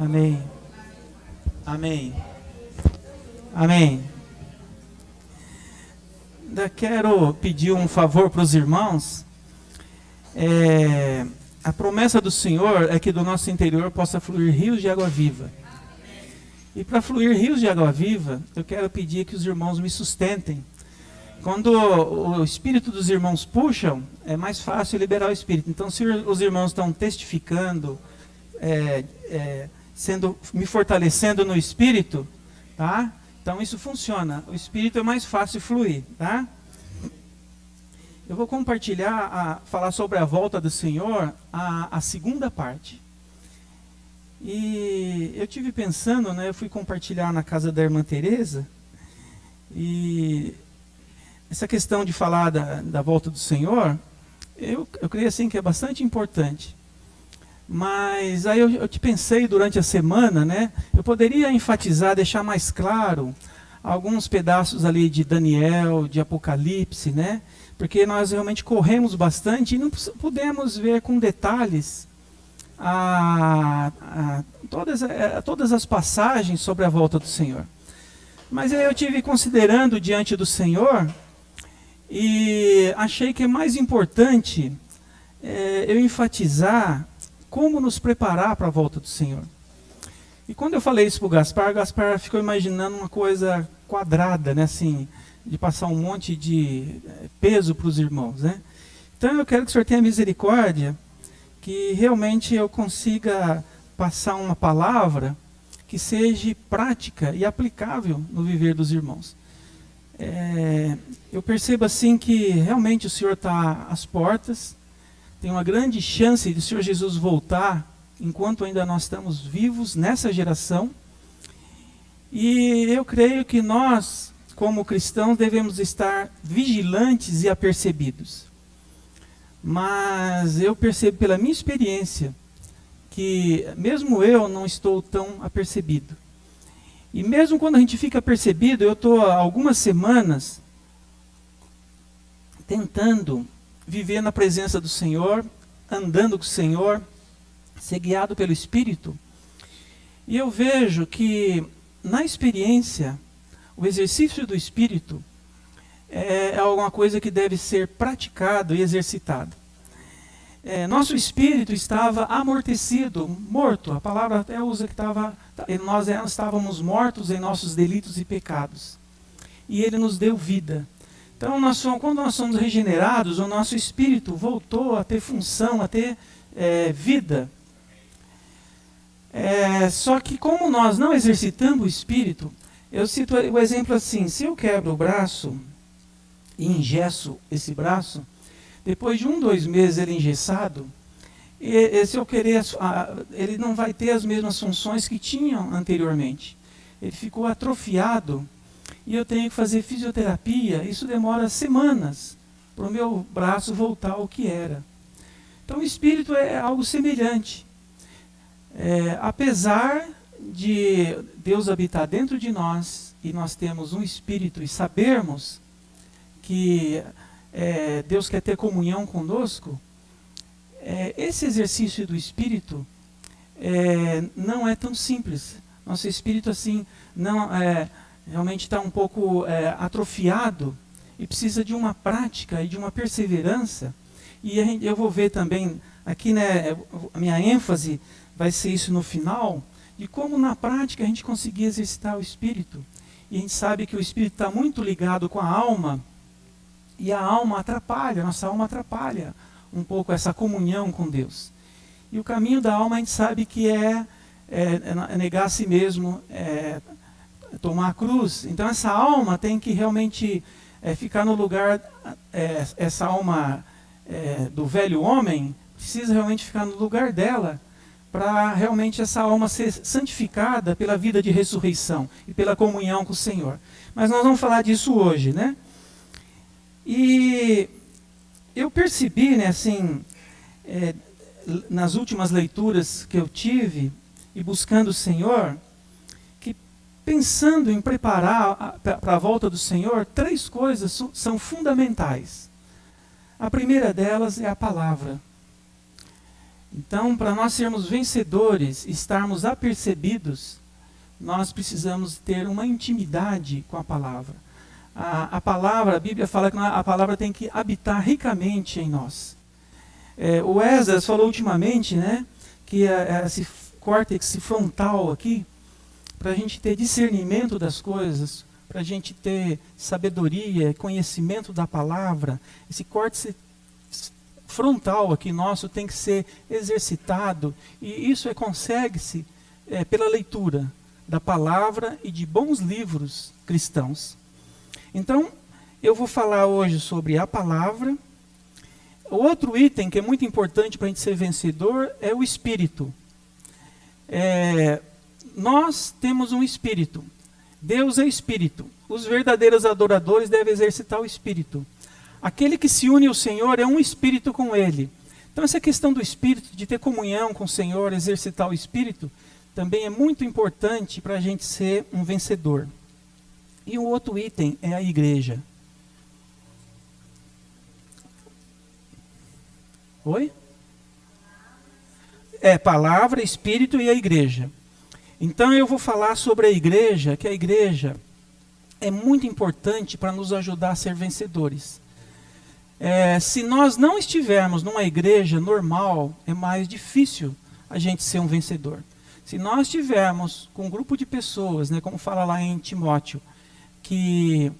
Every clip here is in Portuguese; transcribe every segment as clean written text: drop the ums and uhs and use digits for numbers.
Amém. Amém. Amém. Ainda quero pedir um favor para os irmãos. A promessa do Senhor é que do nosso interior possa fluir rios de água viva. E para fluir rios de água viva, eu quero pedir que os irmãos me sustentem. Quando o espírito dos irmãos puxam, é mais fácil liberar o espírito. Então, se os irmãos estão testificando, me fortalecendo no espírito, tá? Então isso funciona. O espírito é mais fácil fluir, tá? Eu vou compartilhar, falar sobre a volta do Senhor, a segunda parte. E eu tive pensando, né? Eu fui compartilhar na casa da irmã Teresa, e essa questão de falar da volta do Senhor, eu creio assim que é bastante importante. Mas aí eu te pensei durante a semana, né? Eu poderia enfatizar, deixar mais claro alguns pedaços ali de Daniel, de Apocalipse, né? Porque nós realmente corremos bastante e não pudemos ver com detalhes todas as passagens sobre a volta do Senhor. Mas aí eu tive considerando diante do Senhor e achei que é mais importante eu enfatizar como nos preparar para a volta do Senhor. E quando eu falei isso para o Gaspar ficou imaginando uma coisa quadrada, né, assim, de passar um monte de peso para os irmãos, né? Então eu quero que o Senhor tenha misericórdia, que realmente eu consiga passar uma palavra que seja prática e aplicável no viver dos irmãos. Eu percebo assim que realmente o Senhor está às portas, tem uma grande chance de o Senhor Jesus voltar enquanto ainda nós estamos vivos nessa geração. E eu creio que nós, como cristãos, devemos estar vigilantes e apercebidos. Mas eu percebo pela minha experiência que mesmo eu não estou tão apercebido. E mesmo quando a gente fica apercebido, eu estou há algumas semanas tentando viver na presença do Senhor, andando com o Senhor, ser guiado pelo Espírito. E eu vejo que na experiência, o exercício do Espírito é alguma coisa que deve ser praticado e exercitado. Nosso espírito estava amortecido, morto. A palavra até usa que nós estávamos mortos em nossos delitos e pecados. E Ele nos deu vida. Então, quando nós somos regenerados, o nosso espírito voltou a ter função, a ter vida. Só que como nós não exercitamos o espírito, eu cito o exemplo assim: se eu quebro o braço e engesso esse braço, depois de 2 meses ele engessado, se eu querer, ele não vai ter as mesmas funções que tinha anteriormente. Ele ficou atrofiado e eu tenho que fazer fisioterapia. Isso demora semanas para o meu braço voltar ao que era. Então o espírito é algo semelhante. Apesar de Deus habitar dentro de nós e nós temos um espírito e sabermos que Deus quer ter comunhão conosco, esse exercício do espírito não é tão simples. Nosso espírito assim não realmente está um pouco atrofiado e precisa de uma prática e de uma perseverança. E eu vou ver também aqui, né, a minha ênfase vai ser isso no final, de como na prática a gente conseguir exercitar o espírito. E a gente sabe que o espírito está muito ligado com a alma, e a alma atrapalha, nossa alma atrapalha um pouco essa comunhão com Deus. E o caminho da alma a gente sabe que é negar a si mesmo, tomar a cruz. Então essa alma tem que realmente ficar no lugar, essa alma do velho homem precisa realmente ficar no lugar dela, para realmente essa alma ser santificada pela vida de ressurreição e pela comunhão com o Senhor. Mas nós vamos falar disso hoje, né? E eu percebi, né, assim, nas últimas leituras que eu tive, e buscando o Senhor, que pensando em preparar para a volta do Senhor, 3 coisas são fundamentais. A primeira delas é a palavra. Então, para nós sermos vencedores, estarmos apercebidos, nós precisamos ter uma intimidade com a palavra. A palavra, a Bíblia fala que a palavra tem que habitar ricamente em nós. O Esdras falou ultimamente, né, que esse córtex frontal aqui, para a gente ter discernimento das coisas, para a gente ter sabedoria, conhecimento da palavra, esse córtex frontal aqui nosso tem que ser exercitado, e isso consegue-se pela leitura da palavra e de bons livros cristãos. Então, eu vou falar hoje sobre a palavra. O outro item que é muito importante para a gente ser vencedor é o espírito. Nós temos um espírito. Deus é espírito. Os verdadeiros adoradores devem exercitar o espírito. Aquele que se une ao Senhor é um espírito com Ele. Então essa questão do espírito, de ter comunhão com o Senhor, exercitar o espírito, também é muito importante para a gente ser um vencedor. E o outro item é a igreja. Oi? Palavra, espírito e a igreja. Então eu vou falar sobre a igreja, que a igreja é muito importante para nos ajudar a ser vencedores. Se nós não estivermos numa igreja normal, é mais difícil a gente ser um vencedor. Se nós estivermos com um grupo de pessoas, né, como fala lá em Timóteo, que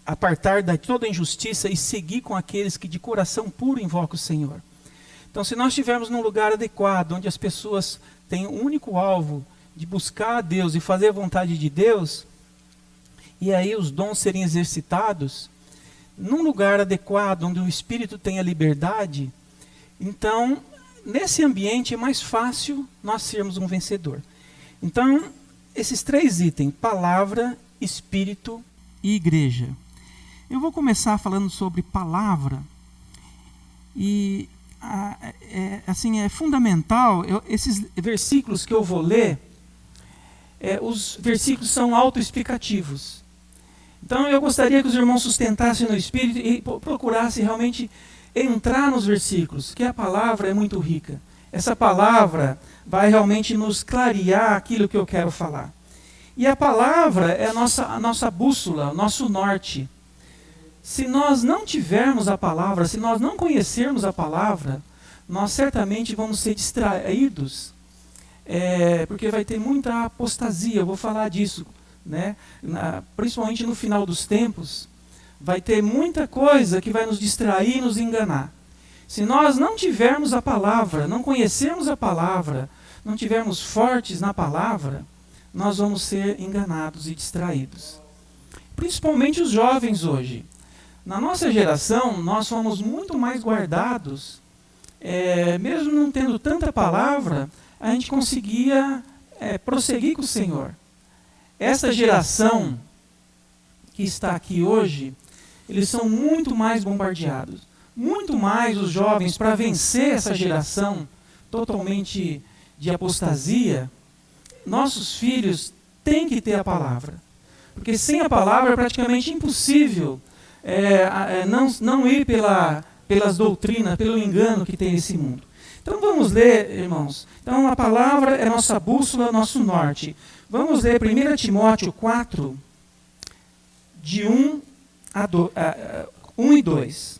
apartar de toda injustiça e seguir com aqueles que de coração puro invocam o Senhor. Então, se nós estivermos num lugar adequado, onde as pessoas têm um único alvo de buscar a Deus e fazer a vontade de Deus, e aí os dons serem exercitados, num lugar adequado, onde o Espírito tem a liberdade, então, nesse ambiente é mais fácil nós sermos um vencedor. Então, esses três itens, palavra, espírito e igreja. Eu vou começar falando sobre palavra, e é fundamental, esses versículos que eu vou ler, os versículos são autoexplicativos. Então eu gostaria que os irmãos sustentassem no Espírito e procurassem realmente entrar nos versículos, que a palavra é muito rica. Essa palavra vai realmente nos clarear aquilo que eu quero falar. E a palavra é a nossa bússola, nosso norte. Se nós não tivermos a palavra, se nós não conhecermos a palavra, nós certamente vamos ser distraídos, porque vai ter muita apostasia, eu vou falar disso, né? Principalmente no final dos tempos, vai ter muita coisa que vai nos distrair e nos enganar. Se nós não tivermos a palavra, não conhecermos a palavra, não tivermos fortes na palavra, nós vamos ser enganados e distraídos. Principalmente os jovens hoje. Na nossa geração, nós fomos muito mais guardados, mesmo não tendo tanta palavra, a gente conseguia prosseguir com o Senhor. Essa geração que está aqui hoje, eles são muito mais bombardeados. Muito mais os jovens, para vencer essa geração totalmente de apostasia, nossos filhos têm que ter a palavra. Porque sem a palavra é praticamente impossível não ir pelas doutrinas, pelo engano que tem nesse mundo. Então vamos ler, irmãos. Então a palavra é nossa bússola, nosso norte. Vamos ler 1 Timóteo 4, de 1 e 2.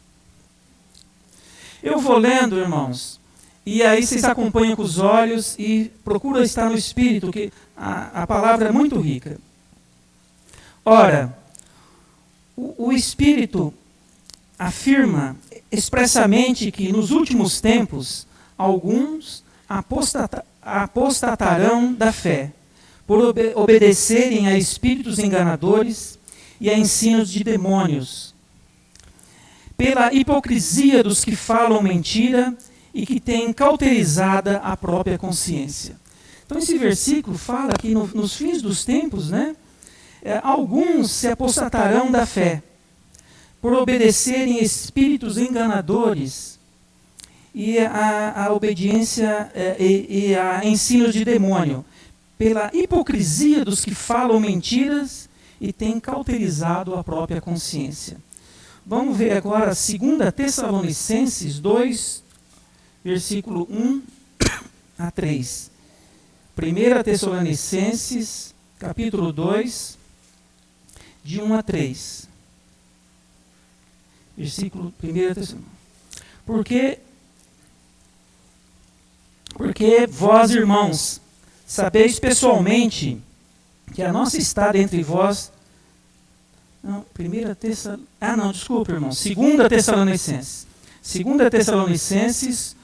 Eu vou lendo, irmãos, e aí vocês acompanham com os olhos e procuram estar no Espírito, que a palavra é muito rica. Ora, o Espírito afirma expressamente que nos últimos tempos alguns apostatarão da fé, por obedecerem a espíritos enganadores e a ensinos de demônios, pela hipocrisia dos que falam mentira e que têm cauterizada a própria consciência. Então esse versículo fala que nos fins dos tempos, né, alguns se apostatarão da fé, por obedecerem espíritos enganadores e a obediência e a ensinos de demônio, pela hipocrisia dos que falam mentiras e têm cauterizado a própria consciência. Vamos ver agora 2 Tessalonicenses 2, versículo 1 a 3. 1 Tessalonicenses, capítulo 2, de 1 a 3. Versículo 1 Tessalonicenses. Porque vós, irmãos, sabeis pessoalmente que a nossa estada entre vós... Não, 2 Tessalonicenses. 2 Tessalonicenses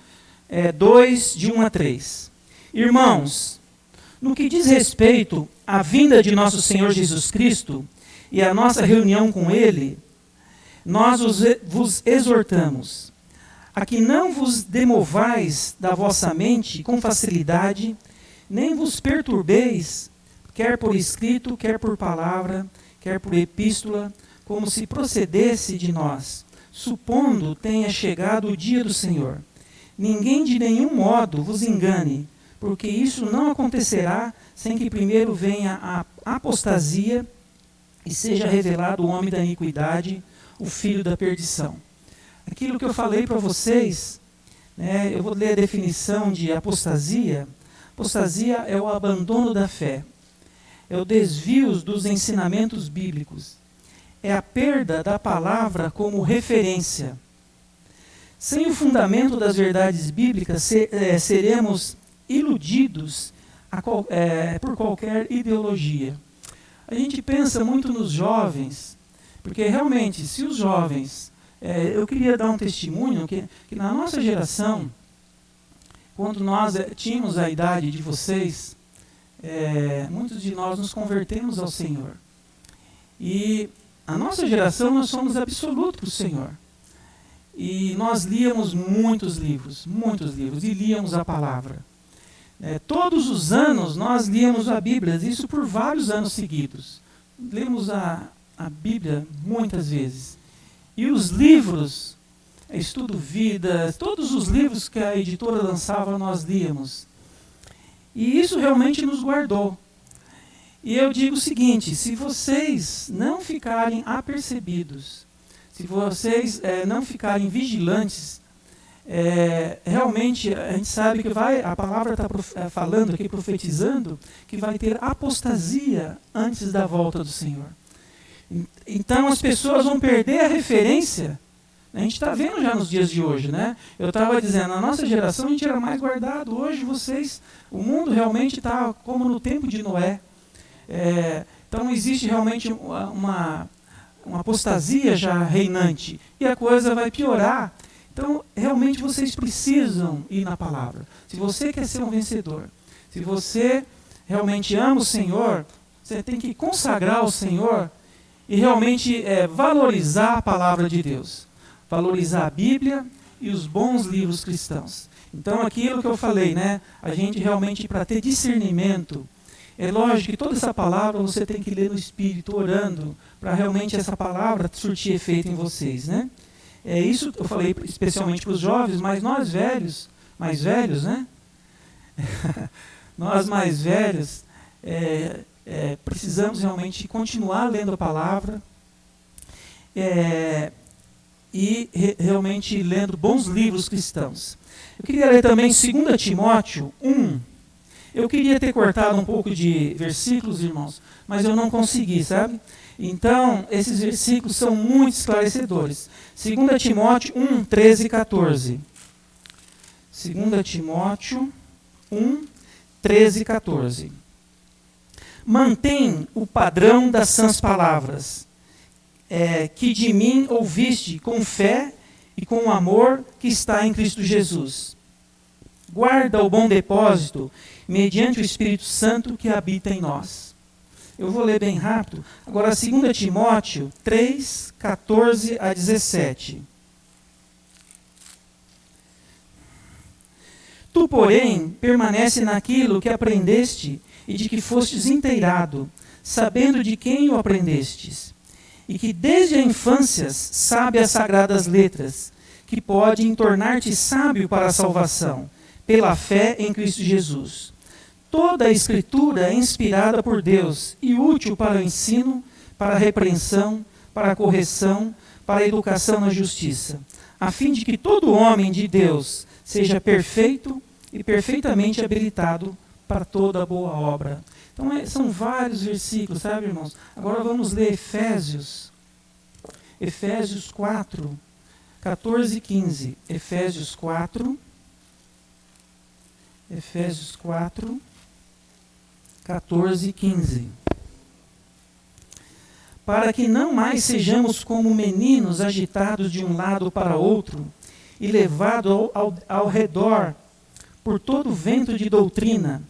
2, de 1 a 3. Irmãos, no que diz respeito à vinda de nosso Senhor Jesus Cristo e à nossa reunião com Ele, nós vos exortamos a que não vos demovais da vossa mente com facilidade, nem vos perturbeis, quer por escrito, quer por palavra, quer por epístola, como se procedesse de nós, supondo tenha chegado o dia do Senhor. Ninguém de nenhum modo vos engane, porque isso não acontecerá sem que primeiro venha a apostasia e seja revelado o homem da iniquidade, o filho da perdição. Aquilo que eu falei para vocês, né, eu vou ler a definição de apostasia. Apostasia é o abandono da fé, é o desvio dos ensinamentos bíblicos, é a perda da palavra como referência. Sem o fundamento das verdades bíblicas, seremos iludidos por qualquer ideologia. A gente pensa muito nos jovens, porque realmente, se os jovens... eu queria dar um testemunho que na nossa geração, quando nós tínhamos a idade de vocês, muitos de nós nos convertemos ao Senhor. E a nossa geração, nós somos absolutos para o Senhor. E nós líamos muitos livros, e líamos a palavra. Todos os anos nós líamos a Bíblia, isso por vários anos seguidos. Lemos a Bíblia muitas vezes. E os livros, Estudo Vida, todos os livros que a editora lançava, nós líamos. E isso realmente nos guardou. E eu digo o seguinte, se vocês não ficarem apercebidos, se vocês não ficarem vigilantes, realmente a gente sabe que a palavra está falando aqui, profetizando, que vai ter apostasia antes da volta do Senhor. Então as pessoas vão perder a referência. A gente está vendo já nos dias de hoje, né? Eu estava dizendo, na nossa geração a gente era mais guardado. Hoje o mundo realmente está como no tempo de Noé. Então existe realmente uma apostasia já reinante. E a coisa vai piorar. Então realmente vocês precisam ir na palavra. Se você quer ser um vencedor, se você realmente ama o Senhor, você tem que consagrar ao Senhor e realmente valorizar a palavra de Deus. Valorizar a Bíblia e os bons livros cristãos. Então aquilo que eu falei, né? A gente realmente, para ter discernimento, é lógico que toda essa palavra você tem que ler no Espírito, orando, para realmente essa palavra surtir efeito em vocês, né? Isso eu falei especialmente para os jovens, mas nós mais velhos, né? Nós mais velhos, precisamos realmente continuar lendo a palavra e realmente lendo bons livros cristãos. Eu queria ler também 2 Timóteo 1. Eu queria ter cortado um pouco de versículos, irmãos, mas eu não consegui, sabe? Então, esses versículos são muito esclarecedores. 2 Timóteo 1, 13 e 14. 2 Timóteo 1, 13 e 14. Mantém o padrão das sãs palavras, que de mim ouviste com fé e com o amor que está em Cristo Jesus. Guarda o bom depósito mediante o Espírito Santo que habita em nós. Eu vou ler bem rápido. Agora, 2 Timóteo 3, 14 a 17. Tu, porém, permanece naquilo que aprendeste e de que fostes inteirado, sabendo de quem o aprendestes, e que desde a infância sabe as sagradas letras, que podem tornar-te sábio para a salvação, pela fé em Cristo Jesus. Toda a Escritura é inspirada por Deus e útil para o ensino, para a repreensão, para a correção, para a educação na justiça, a fim de que todo homem de Deus seja perfeito e perfeitamente habilitado para toda boa obra. Então, são vários versículos, sabe, irmãos? Agora vamos ler Efésios 4, 14 e 15. Efésios 4, 14 e 15. Para que não mais sejamos como meninos agitados de um lado para outro e levados ao redor por todo vento de doutrina,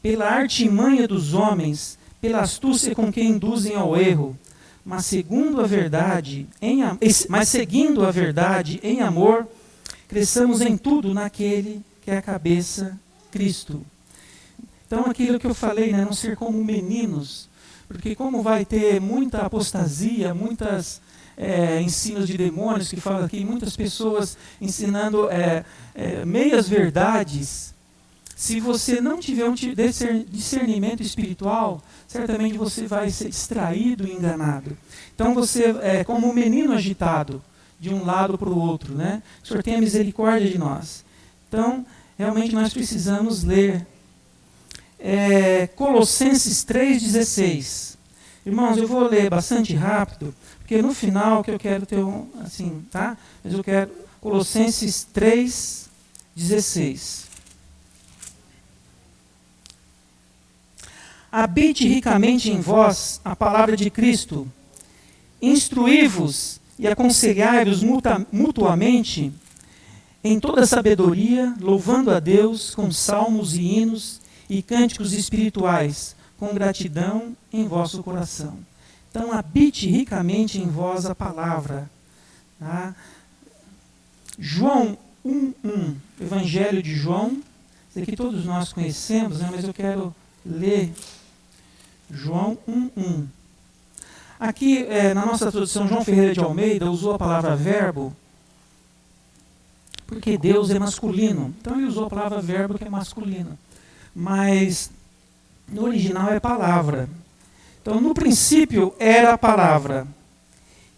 pela artimanha dos homens, pela astúcia com que induzem ao erro, mas seguindo a verdade em amor, cresçamos em tudo naquele que é a cabeça, Cristo. Então, aquilo que eu falei, né, não ser como meninos, porque como vai ter muita apostasia, muitos ensinos de demônios, que falam aqui, muitas pessoas ensinando meias verdades, se você não tiver um discernimento espiritual, certamente você vai ser distraído e enganado. Então você é como um menino agitado, de um lado para o outro, né? O Senhor tenha misericórdia de nós. Então, realmente nós precisamos ler Colossenses 3,16. Irmãos, eu vou ler bastante rápido, porque no final que eu quero ter tá? Mas eu quero Colossenses 3,16. Habite ricamente em vós a palavra de Cristo, instruí-vos e aconselhai-vos mutuamente em toda sabedoria, louvando a Deus com salmos e hinos e cânticos espirituais, com gratidão em vosso coração. Então, habite ricamente em vós a palavra. Tá? João 1:1, Evangelho de João, isso aqui todos nós conhecemos, né, mas eu quero ler João 1:1. Aqui, na nossa tradução, João Ferreira de Almeida usou a palavra verbo, porque Deus é masculino. Então ele usou a palavra verbo, que é masculino. Mas no original é palavra. Então, no princípio era a palavra.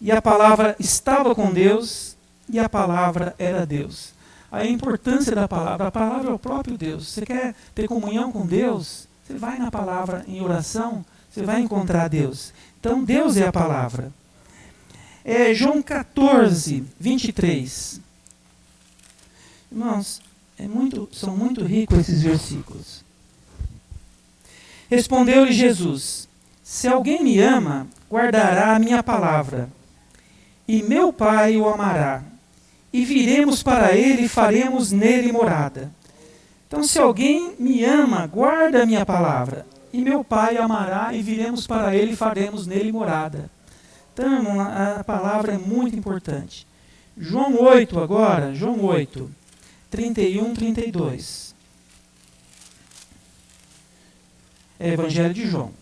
E a palavra estava com Deus, e a palavra era Deus. A importância da palavra. A palavra é o próprio Deus. Você quer ter comunhão com Deus? Você vai na palavra em oração, você vai encontrar Deus. Então, Deus é a palavra. João 14, 23. Irmãos, são muito ricos esses versículos. Respondeu-lhe Jesus: se alguém me ama, guardará a minha palavra, e meu Pai o amará, e viremos para ele e faremos nele morada. Então, se alguém me ama, guarda a minha palavra, e meu Pai amará, e viremos para ele e faremos nele morada. Então, a palavra é muito importante. João 8 agora, João 8, 31, 32. Evangelho de João.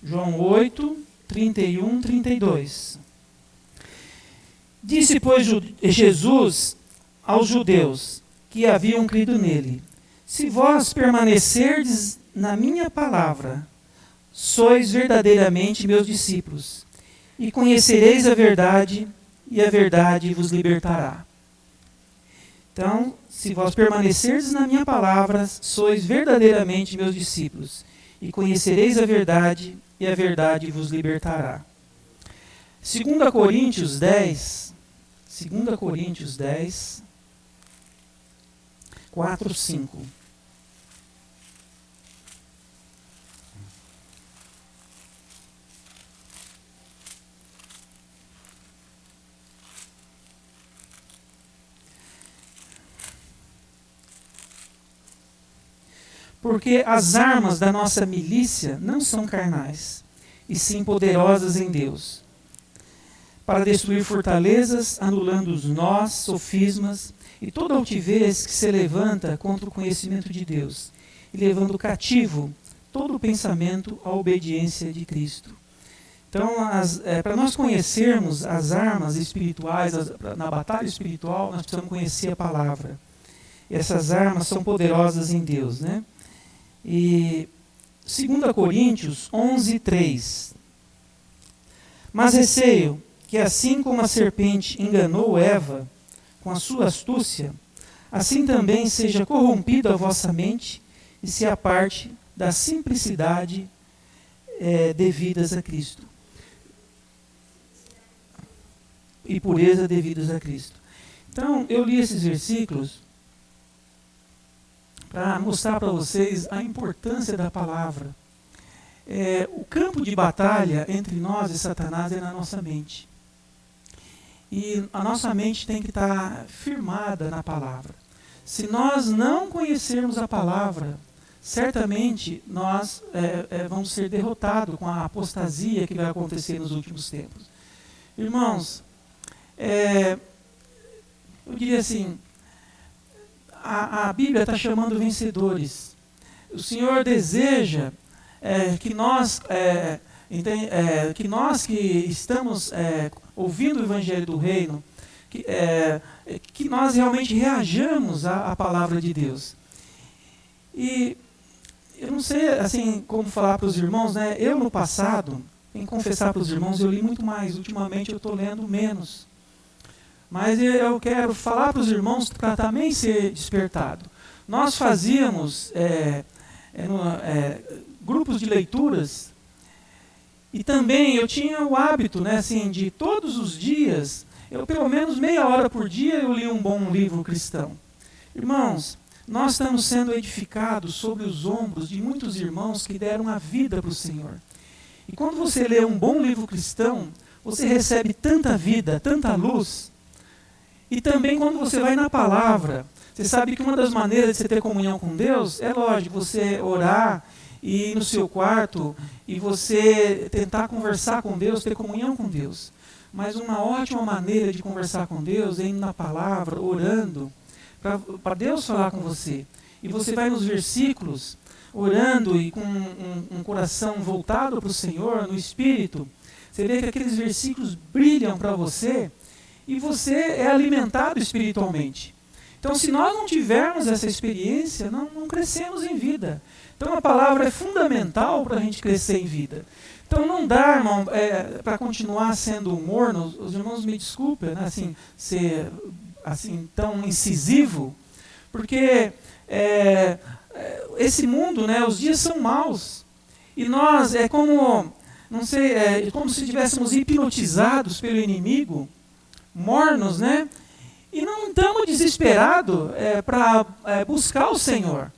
João 8, 31, 32. Disse, pois, Jesus aos judeus que haviam crido nele: se vós permanecerdes na minha palavra, sois verdadeiramente meus discípulos, e conhecereis a verdade, e a verdade vos libertará. Então, se vós permanecerdes na minha palavra, sois verdadeiramente meus discípulos, e conhecereis a verdade, e a verdade vos libertará. 2 Coríntios 10, 4, 5. Porque as armas da nossa milícia não são carnais, e sim poderosas em Deus, para destruir fortalezas, anulando os nós, sofismas e toda altivez que se levanta contra o conhecimento de Deus, e levando cativo todo o pensamento à obediência de Cristo. Então, para nós conhecermos as armas espirituais, na batalha espiritual, nós precisamos conhecer a palavra. E essas armas são poderosas em Deus, né? E 2 Coríntios 11, 3. Mas receio que, assim como a serpente enganou Eva com a sua astúcia, assim também seja corrompida a vossa mente e se aparte da simplicidade devidas a Cristo. E pureza devidas a Cristo. Então, eu li esses versículos para mostrar para vocês a importância da palavra. O campo de batalha entre nós e Satanás é na nossa mente. E a nossa mente tem que estar firmada na palavra. Se nós não conhecermos a palavra, certamente nós vamos ser derrotados com a apostasia que vai acontecer nos últimos tempos. Irmãos, eu diria assim, a Bíblia está chamando vencedores. O Senhor deseja que nós que estamos ouvindo o Evangelho do Reino, que nós realmente reajamos à palavra de Deus. E eu não sei assim como falar para os irmãos, né? Eu no passado, em confessar para os irmãos, eu li muito mais. Ultimamente eu estou lendo menos. Mas eu quero falar para os irmãos para também ser despertado. Nós fazíamos grupos de leituras e também eu tinha o hábito, né, assim, de todos os dias, pelo menos meia hora por dia eu li um bom livro cristão. Irmãos, nós estamos sendo edificados sobre os ombros de muitos irmãos que deram a vida para o Senhor. E quando você lê um bom livro cristão, você recebe tanta vida, tanta luz. E também quando você vai na palavra, você sabe que uma das maneiras de você ter comunhão com Deus é lógico, você orar e ir no seu quarto e você tentar conversar com Deus, ter comunhão com Deus. Mas uma ótima maneira de conversar com Deus é indo na palavra, orando, para Deus falar com você. E você vai nos versículos, orando e com um coração voltado para o Senhor, no Espírito. Você vê que aqueles versículos brilham para você e você é alimentado espiritualmente. Então, se nós não tivermos essa experiência, não crescemos em vida. Então, a palavra é fundamental para a gente crescer em vida. Então, não dá, irmão, para continuar sendo morno, os irmãos me desculpem, né, assim, ser assim, tão incisivo, porque esse mundo, né, os dias são maus. E nós, como se estivéssemos hipnotizados pelo inimigo, mornos, né? E não estamos desesperados para buscar o Senhor.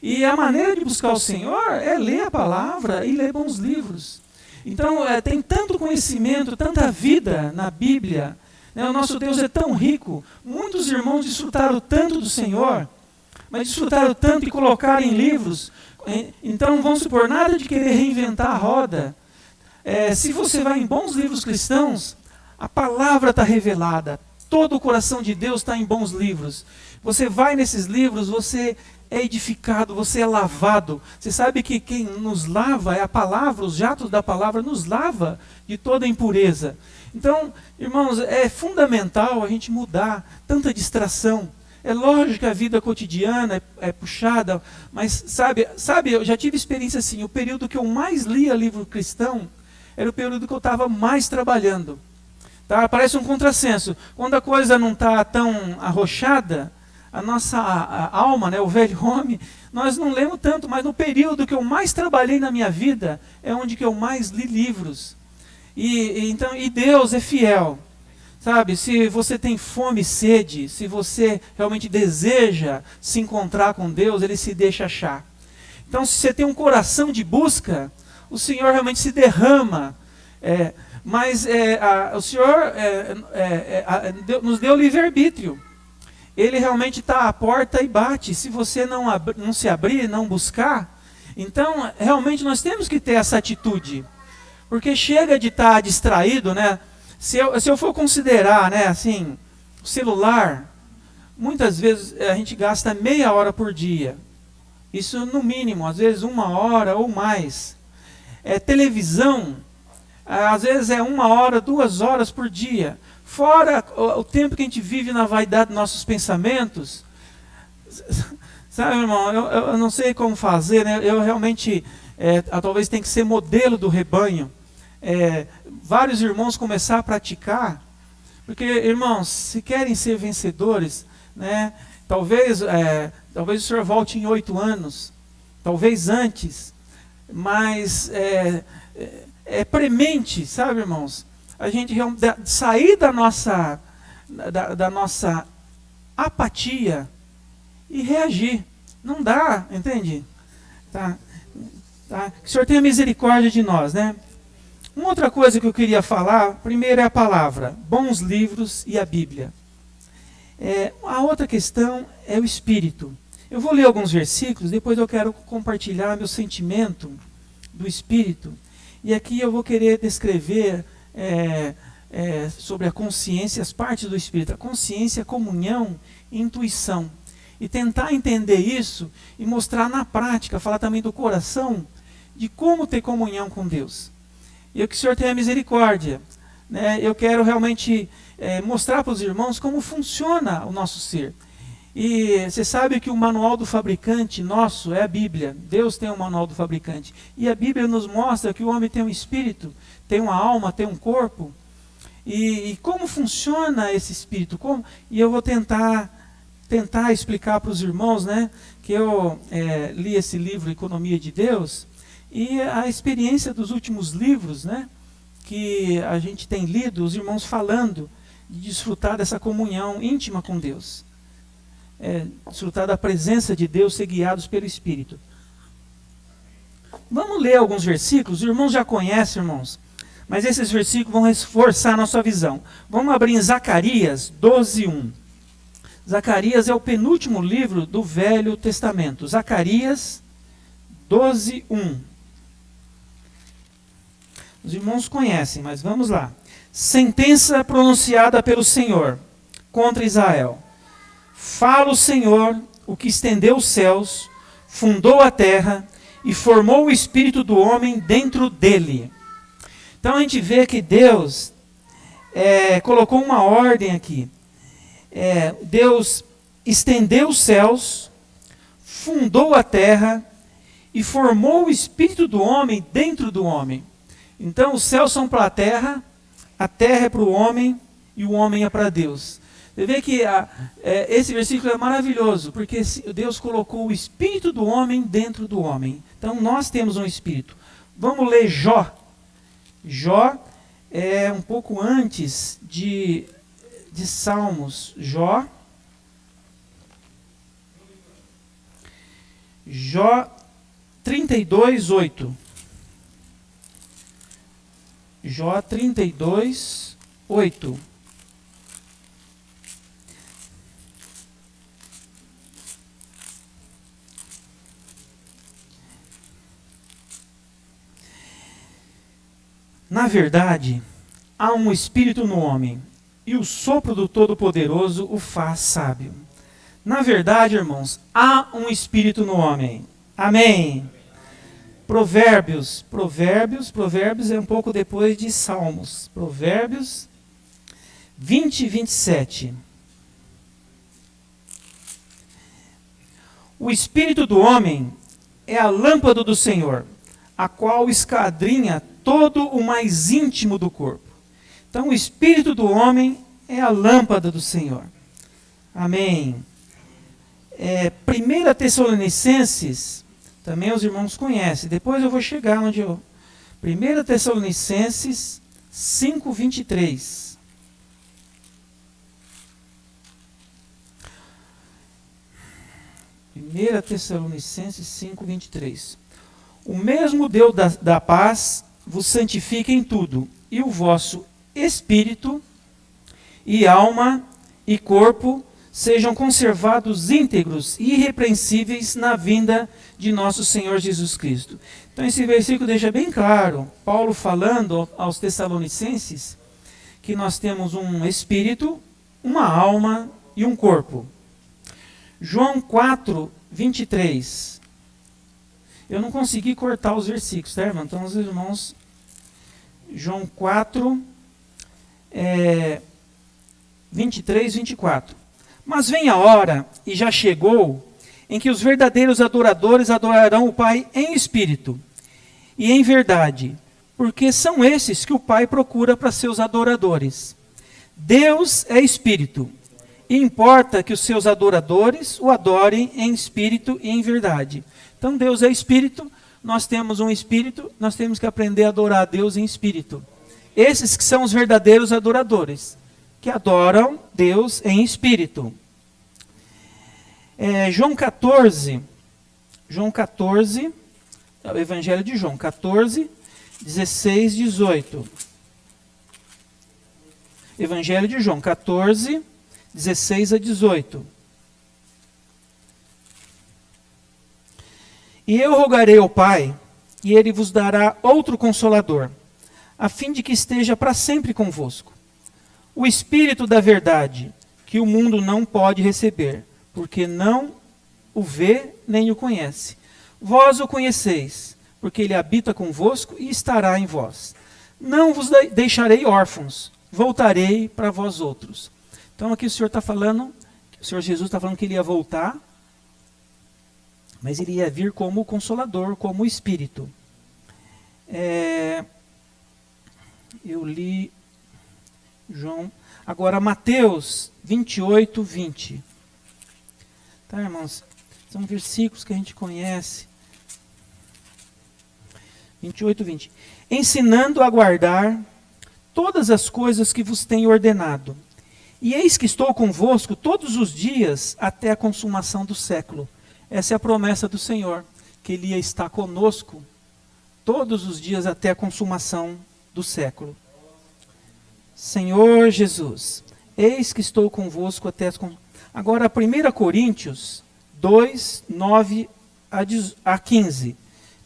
E a maneira de buscar o Senhor é ler a palavra e ler bons livros. Então, tem tanto conhecimento, tanta vida na Bíblia. Né? O nosso Deus é tão rico. Muitos irmãos desfrutaram tanto do Senhor, mas desfrutaram tanto e colocaram em livros. Então, vamos supor, nada de querer reinventar a roda. Se você vai em bons livros cristãos, a palavra está revelada. Todo o coração de Deus está em bons livros. Você vai nesses livros, você é edificado, você é lavado. Você sabe que quem nos lava é a palavra, os jatos da palavra nos lava de toda impureza. Então, irmãos, é fundamental a gente mudar tanta distração. É lógico que a vida cotidiana é puxada, mas sabe, eu já tive experiência assim, o período que eu mais lia livro cristão era o período que eu estava mais trabalhando. Tá? Parece um contrassenso. Quando a coisa não está tão arrochada, a nossa alma, né, o velho homem, nós não lemos tanto, mas no período que eu mais trabalhei na minha vida, é onde que eu mais li livros. E Deus é fiel. Sabe, se você tem fome e sede, se você realmente deseja se encontrar com Deus, Ele se deixa achar. Então, se você tem um coração de busca, o Senhor realmente se derrama. Mas o Senhor nos deu livre-arbítrio. Ele realmente está à porta e bate. Se você não se abrir, não buscar, então realmente nós temos que ter essa atitude. Porque chega de estar distraído, né? Se eu for considerar, né, assim, o celular, muitas vezes a gente gasta meia hora por dia. Isso no mínimo, às vezes 1 hora ou mais. Televisão, às vezes é 1 hora, 2 horas por dia. Fora o tempo que a gente vive na vaidade dos nossos pensamentos. Sabe, irmão, eu não sei como fazer, né? Eu realmente, talvez tenha que ser modelo do rebanho. Vários irmãos começar a praticar, Porque, irmãos, se querem ser vencedores, né, talvez o senhor volte em 8 anos, talvez antes, mas é premente, sabe, irmãos? A gente sair da nossa apatia e reagir. Não dá, entende? Tá? Que o Senhor tenha misericórdia de nós, né? Uma outra coisa que eu queria falar, primeiro é a palavra, bons livros e a Bíblia. A outra questão é o Espírito. Eu vou ler alguns versículos, depois eu quero compartilhar meu sentimento do Espírito. E aqui eu vou querer descrever sobre a consciência, as partes do Espírito. A consciência, comunhão e intuição. E tentar entender isso e mostrar na prática, falar também do coração, de como ter comunhão com Deus. E que o Senhor tenha misericórdia. Né? Eu quero realmente mostrar para os irmãos como funciona o nosso ser. E você sabe que o manual do fabricante nosso é a Bíblia. Deus tem um manual do fabricante. E a Bíblia nos mostra que o homem tem um espírito, tem uma alma, tem um corpo. E como funciona esse espírito? E eu vou tentar explicar para os irmãos, né, que eu li esse livro, Economia de Deus, e a experiência dos últimos livros, né, que a gente tem lido, os irmãos falando de desfrutar dessa comunhão íntima com Deus. Desfrutar da presença de Deus, ser guiados pelo Espírito. Vamos ler alguns versículos, os irmãos já conhecem, irmãos, mas esses versículos vão reforçar a nossa visão. Vamos abrir em Zacarias 12:1. Zacarias é o penúltimo livro do Velho Testamento. Zacarias 12:1. Os irmãos conhecem, mas vamos lá. Sentença pronunciada pelo Senhor contra Israel. Fala o Senhor, o que estendeu os céus, fundou a terra e formou o espírito do homem dentro dele. Então a gente vê que Deus colocou uma ordem aqui. Deus estendeu os céus, fundou a terra e formou o espírito do homem dentro do homem. Então os céus são para a terra é para o homem e o homem é para Deus. Você vê que esse versículo é maravilhoso, porque Deus colocou o espírito do homem dentro do homem. Então nós temos um espírito. Vamos ler Jó. Jó é um pouco antes de Salmos. Jó 32:8. Jó 32:8. Na verdade, há um espírito no homem, e o sopro do Todo-Poderoso o faz sábio. Na verdade, irmãos, há um espírito no homem. Amém. Provérbios é um pouco depois de Salmos. Provérbios 20:27. O espírito do homem é a lâmpada do Senhor, a qual esquadrinha todo o mais íntimo do corpo. Então o espírito do homem é a lâmpada do Senhor. Amém. 1 Tessalonicenses, também os irmãos conhecem. Depois eu vou chegar onde 1 Tessalonicenses 5:23. 1 Tessalonicenses 5:23. O mesmo Deus da paz vos santifique em tudo, e o vosso espírito, e alma, e corpo sejam conservados íntegros e irrepreensíveis na vinda de nosso Senhor Jesus Cristo. Então esse versículo deixa bem claro, Paulo falando aos Tessalonicenses, que nós temos um espírito, uma alma e um corpo. João 4:23. Eu não consegui cortar os versículos, tá, irmão? Então, os irmãos, João 4, 23, 24. Mas vem a hora, e já chegou, em que os verdadeiros adoradores adorarão o Pai em espírito e em verdade, porque são esses que o Pai procura para seus adoradores. Deus é espírito, e importa que os seus adoradores o adorem em espírito e em verdade. Então Deus é espírito, nós temos um espírito, nós temos que aprender a adorar a Deus em espírito. Esses que são os verdadeiros adoradores, que adoram Deus em espírito. João 14, o Evangelho de João 14, 16, 18. Evangelho de João 14, 16 a 18. E eu rogarei ao Pai, e Ele vos dará outro Consolador, a fim de que esteja para sempre convosco. O Espírito da verdade, que o mundo não pode receber, porque não o vê nem o conhece. Vós o conheceis, porque Ele habita convosco e estará em vós. Não vos deixarei órfãos, voltarei para vós outros. Então aqui o Senhor está falando, o Senhor Jesus está falando que Ele ia voltar, mas Ele ia vir como o Consolador, como o Espírito. Eu li João. Agora Mateus 28, 20. Tá, irmãos? São versículos que a gente conhece. 28, 20. Ensinando a guardar todas as coisas que vos tenho ordenado. E eis que estou convosco todos os dias até a consumação do século. Essa é a promessa do Senhor, que Ele ia estar conosco todos os dias até a consumação do século. Senhor Jesus, eis que estou convosco até as... Agora, 1 Coríntios 2, 9 a 15.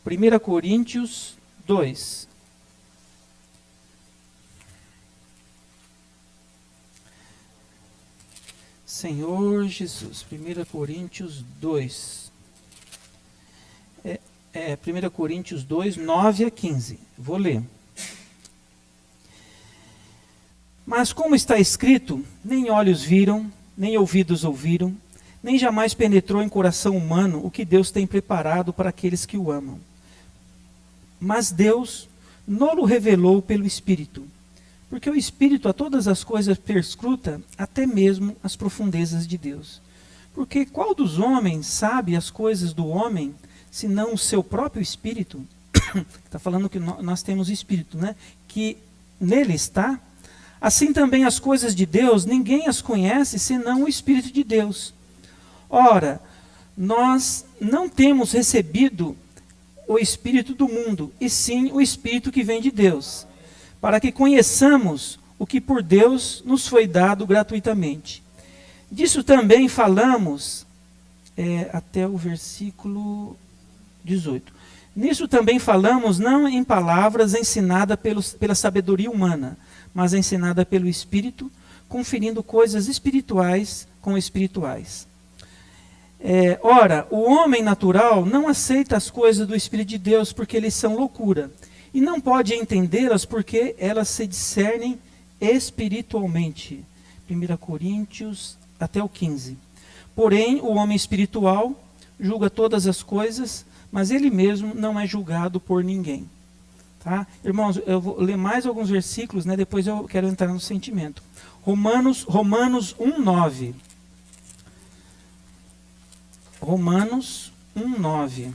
1 Coríntios 2. Senhor Jesus, 1 Coríntios 2. 1 Coríntios 2, 9 a 15. Vou ler. Mas como está escrito, nem olhos viram, nem ouvidos ouviram, nem jamais penetrou em coração humano o que Deus tem preparado para aqueles que o amam. Mas Deus nolo revelou pelo Espírito, porque o Espírito a todas as coisas perscruta, até mesmo as profundezas de Deus. Porque qual dos homens sabe as coisas do homem, senão o seu próprio Espírito? Está falando que nós temos Espírito, né? Que nele está. Assim também as coisas de Deus, ninguém as conhece, senão o Espírito de Deus. Ora, nós não temos recebido o Espírito do mundo, e sim o Espírito que vem de Deus, para que conheçamos o que por Deus nos foi dado gratuitamente. Disso também falamos, até o versículo 18. Nisso também falamos, não em palavras ensinadas pela sabedoria humana, mas ensinada pelo Espírito, conferindo coisas espirituais com espirituais. Ora, o homem natural não aceita as coisas do Espírito de Deus, porque eles são loucura, e não pode entendê-las porque elas se discernem espiritualmente. 1 Coríntios, até o 15. Porém, o homem espiritual julga todas as coisas, mas ele mesmo não é julgado por ninguém. Tá? Irmãos, eu vou ler mais alguns versículos, né? Depois eu quero entrar no sentimento. Romanos 1:9. Romanos 1:9.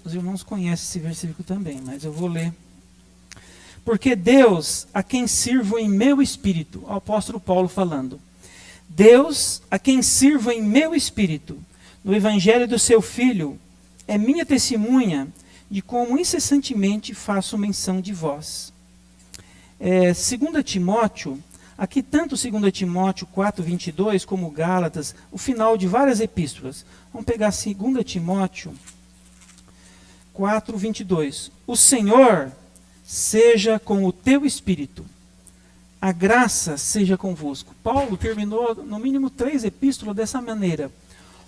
Os irmãos conhecem esse versículo também, mas eu vou ler. Porque Deus, a quem sirvo em meu espírito, o apóstolo Paulo falando, Deus, a quem sirvo em meu espírito, no evangelho do seu Filho, é minha testemunha de como incessantemente faço menção de vós. 2 Timóteo, aqui tanto 2 Timóteo 4:22 como Gálatas, o final de várias epístolas. Vamos pegar 2 Timóteo 4:22. O Senhor seja com o teu espírito. A graça seja convosco. Paulo terminou no mínimo 3 epístolas dessa maneira.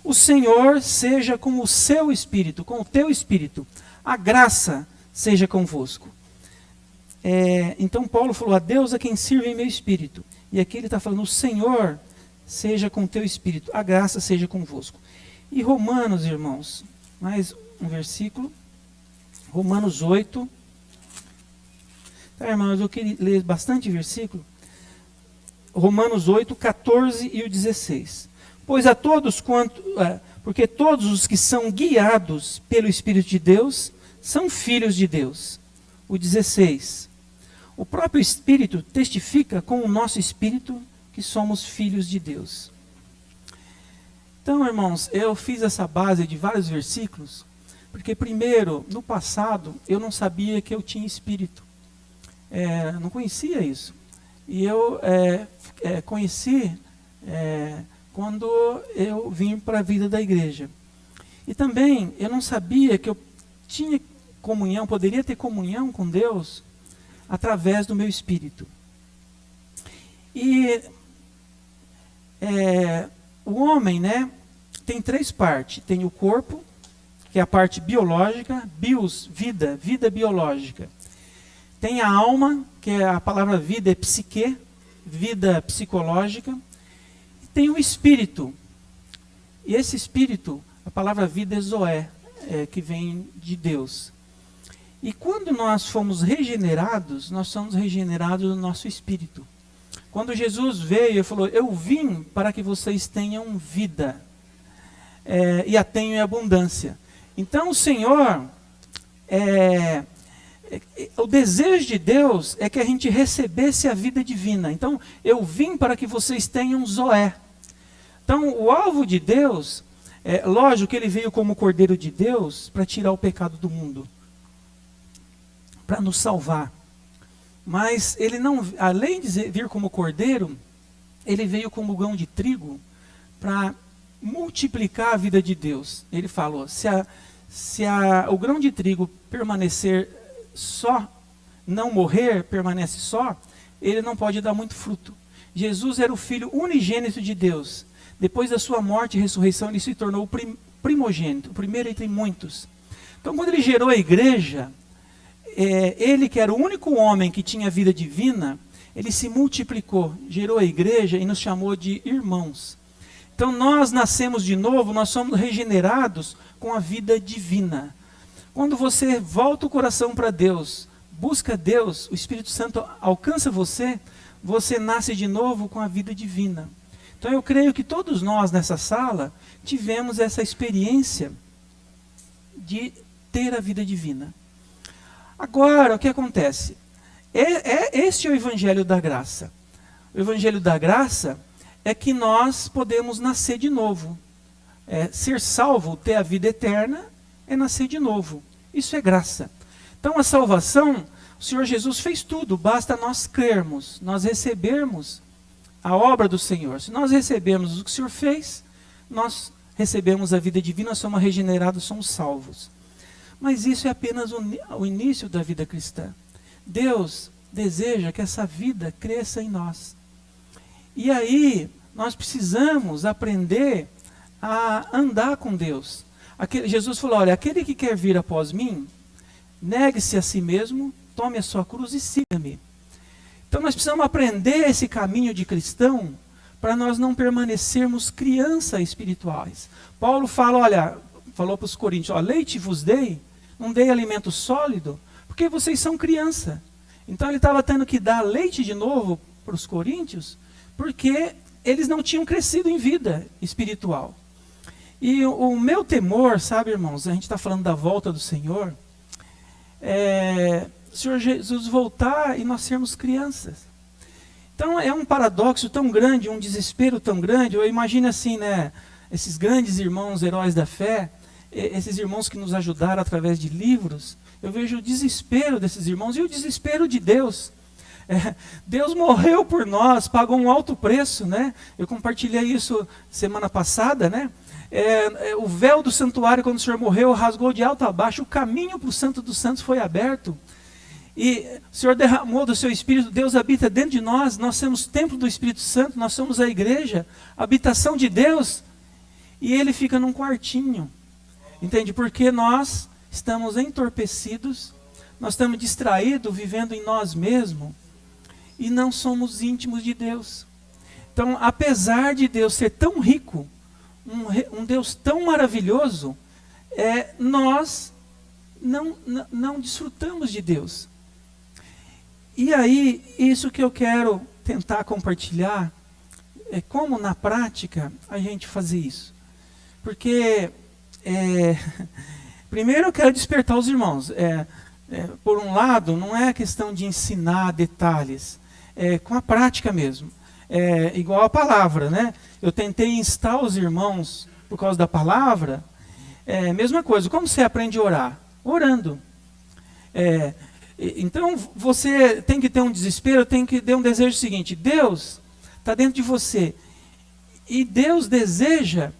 O Senhor seja com o seu espírito, com o teu espírito. A graça seja convosco. Então Paulo falou, a Deus a quem sirvo em meu espírito. E aqui ele está falando, o Senhor seja com o teu espírito. A graça seja convosco. E Romanos, irmãos, mais um versículo. Romanos 8. Tá, irmãos, eu queria ler bastante versículo. Romanos 8, 14 e o 16. Pois a todos porque todos os que são guiados pelo Espírito de Deus são filhos de Deus. O 16. O próprio Espírito testifica com o nosso Espírito que somos filhos de Deus. Então, irmãos, eu fiz essa base de vários versículos, porque primeiro, no passado, eu não sabia que eu tinha Espírito. Não conhecia isso. E eu conheci quando eu vim para a vida da igreja. E também, eu não sabia que eu tinha comunhão, poderia ter comunhão com Deus através do meu espírito. E o homem, né, tem três partes. Tem o corpo, que é a parte biológica, bios, vida biológica. Tem a alma, que é a palavra vida, é psique, vida psicológica. E tem o espírito. E esse espírito, a palavra vida é zoé, que vem de Deus. E quando nós fomos regenerados, nós somos regenerados no nosso espírito. Quando Jesus veio e falou, eu vim para que vocês tenham vida, e a tenham em abundância. Então o Senhor, o desejo de Deus é que a gente recebesse a vida divina. Então, eu vim para que vocês tenham zoé. Então, o alvo de Deus, lógico que ele veio como Cordeiro de Deus para tirar o pecado do mundo, para nos salvar. Mas ele não, além de vir como Cordeiro, ele veio como grão de trigo para multiplicar a vida de Deus. Ele falou, se o grão de trigo permanecer só, não morrer, permanece só, ele não pode dar muito fruto. Jesus era o Filho unigênito de Deus. Depois da sua morte e ressurreição, ele se tornou o primogênito, o primeiro entre muitos. Então, quando ele gerou a igreja, ele que era o único homem que tinha vida divina, ele se multiplicou, gerou a igreja e nos chamou de irmãos. Então, nós nascemos de novo, nós somos regenerados com a vida divina. Quando você volta o coração para Deus, busca Deus, o Espírito Santo alcança você, você nasce de novo com a vida divina. Então eu creio que todos nós nessa sala tivemos essa experiência de ter a vida divina. Agora, o que acontece? Este é o Evangelho da Graça. O Evangelho da Graça é que nós podemos nascer de novo. Ser salvo, ter a vida eterna, é nascer de novo. Isso é graça. Então a salvação, o Senhor Jesus fez tudo, basta nós crermos, nós recebermos a obra do Senhor. Se nós recebemos o que o Senhor fez, nós recebemos a vida divina, somos regenerados, somos salvos. Mas isso é apenas o início da vida cristã. Deus deseja que essa vida cresça em nós. E aí, nós precisamos aprender a andar com Deus. Jesus falou, olha, aquele que quer vir após mim, negue-se a si mesmo, tome a sua cruz e siga-me. Então nós precisamos aprender esse caminho de cristão para nós não permanecermos crianças espirituais. Paulo fala, olha, falou para os coríntios, ó, leite vos dei, não dei alimento sólido, porque vocês são criança. Então ele estava tendo que dar leite de novo para os coríntios, porque eles não tinham crescido em vida espiritual. E o meu temor, sabe, irmãos, a gente está falando da volta do Senhor, o Senhor Jesus voltar e nós sermos crianças. Então é um paradoxo tão grande, um desespero tão grande. Eu imagino assim, né, esses grandes irmãos, heróis da fé, esses irmãos que nos ajudaram através de livros, eu vejo o desespero desses irmãos e o desespero de Deus. Deus morreu por nós, pagou um alto preço, né? Eu compartilhei isso semana passada, né? O véu do santuário, quando o Senhor morreu, rasgou de alto a baixo, o caminho para o Santo dos Santos foi aberto. E o Senhor derramou do seu Espírito, Deus habita dentro de nós, nós somos templo do Espírito Santo, nós somos a igreja, a habitação de Deus, e Ele fica num quartinho, entende? Porque nós estamos entorpecidos, nós estamos distraídos, vivendo em nós mesmos, e não somos íntimos de Deus. Então, apesar de Deus ser tão rico, um Deus tão maravilhoso, nós não desfrutamos de Deus. E aí, isso que eu quero tentar compartilhar é como na prática a gente fazer isso. Porque, primeiro eu quero despertar os irmãos. Por um lado, não é questão de ensinar detalhes, é com a prática mesmo. É igual a palavra, né? Eu tentei instar os irmãos por causa da palavra. Mesma coisa, como você aprende a orar? Orando. Então, você tem que ter um desespero, tem que ter um desejo seguinte. Deus está dentro de você. E Deus deseja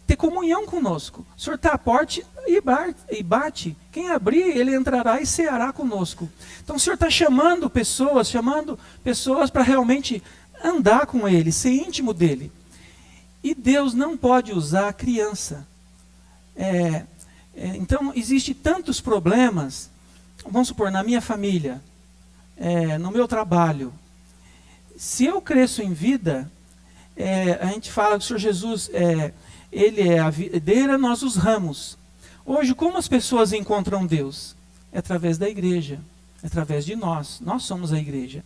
ter comunhão conosco. O Senhor está à porta e bate. Quem abrir, Ele entrará e ceará conosco. Então, o Senhor está chamando pessoas para realmente andar com Ele, ser íntimo dEle. E Deus não pode usar a criança. Então, existem tantos problemas, vamos supor, na minha família, no meu trabalho. Se eu cresço em vida, a gente fala que o Senhor Jesus, Ele é a videira, nós os ramos. Hoje, como as pessoas encontram Deus? É através da igreja, é através de nós. Nós somos a igreja.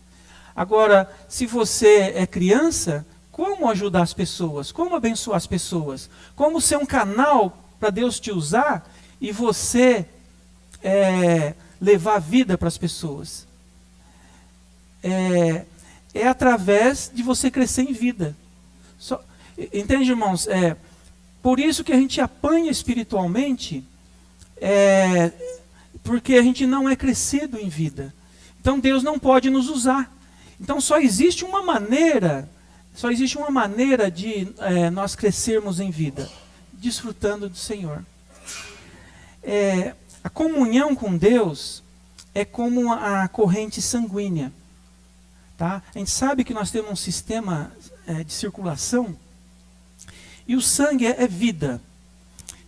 Agora, se você é criança, como ajudar as pessoas? Como abençoar as pessoas? Como ser um canal para Deus te usar e você levar vida para as pessoas? É através de você crescer em vida. Entende, irmãos? Por isso que a gente apanha espiritualmente, porque a gente não é crescido em vida. Então Deus não pode nos usar. Então só existe uma maneira de nós crescermos em vida, desfrutando do Senhor. A comunhão com Deus é como a corrente sanguínea. Tá? A gente sabe que nós temos um sistema de circulação, e o sangue é vida.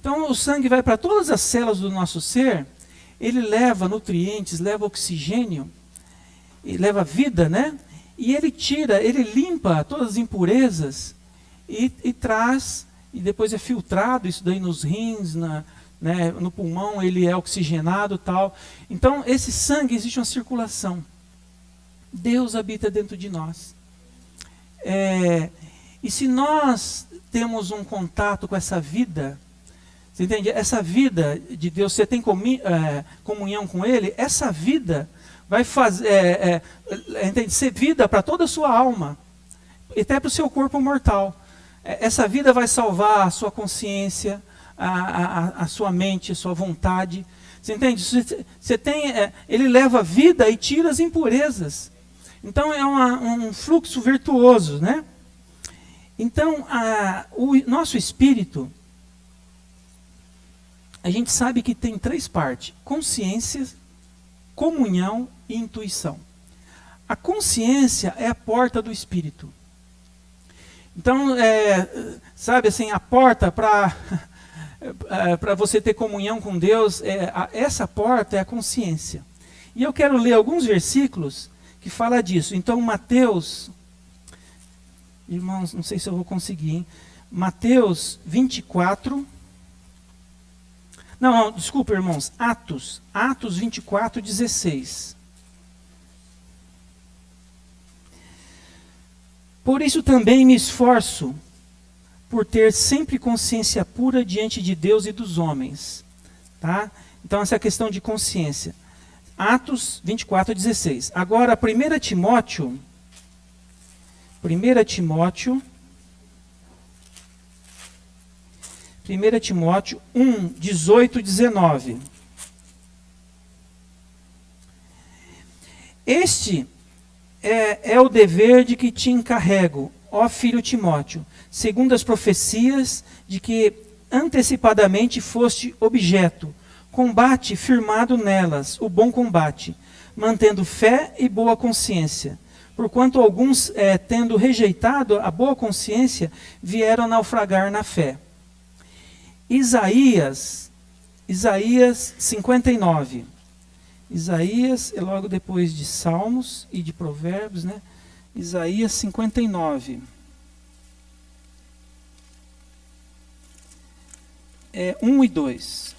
Então o sangue vai para todas as células do nosso ser, ele leva nutrientes, leva oxigênio, e leva vida, né? E ele limpa todas as impurezas e traz, e depois é filtrado, isso daí nos rins, no pulmão ele é oxigenado e tal. Então esse sangue, existe uma circulação. Deus habita dentro de nós. E se nós temos um contato com essa vida, você entende? Essa vida de Deus, você tem comunhão com Ele, essa vida vai ser vida para toda a sua alma, e até para o seu corpo mortal. Essa vida vai salvar a sua consciência, a sua mente, a sua vontade. Você entende? Ele leva a vida e tira as impurezas. Então é um fluxo virtuoso, né? Então, o nosso espírito, a gente sabe que tem 3 partes: consciência, comunhão e intuição. A consciência é a porta do espírito. Então, sabe assim, a porta para você ter comunhão com Deus, essa porta é a consciência. E eu quero ler alguns versículos que fala disso. Então, Mateus, irmãos, não sei se eu vou conseguir, hein? Mateus 24, não, desculpa, irmãos, Atos 24, 16. Por isso também me esforço por ter sempre consciência pura diante de Deus e dos homens. Tá? Então, essa é a questão de consciência. Atos 24, 16. Agora, 1 Timóteo 1, 18, 19. Este é o dever de que te encarrego, ó filho Timóteo, segundo as profecias de que antecipadamente foste objeto. Combate firmado nelas o bom combate, mantendo fé e boa consciência. Porquanto alguns, tendo rejeitado a boa consciência, vieram naufragar na fé. Isaías 59. Isaías é logo depois de Salmos e de Provérbios, né? Isaías 59. 1 e 2.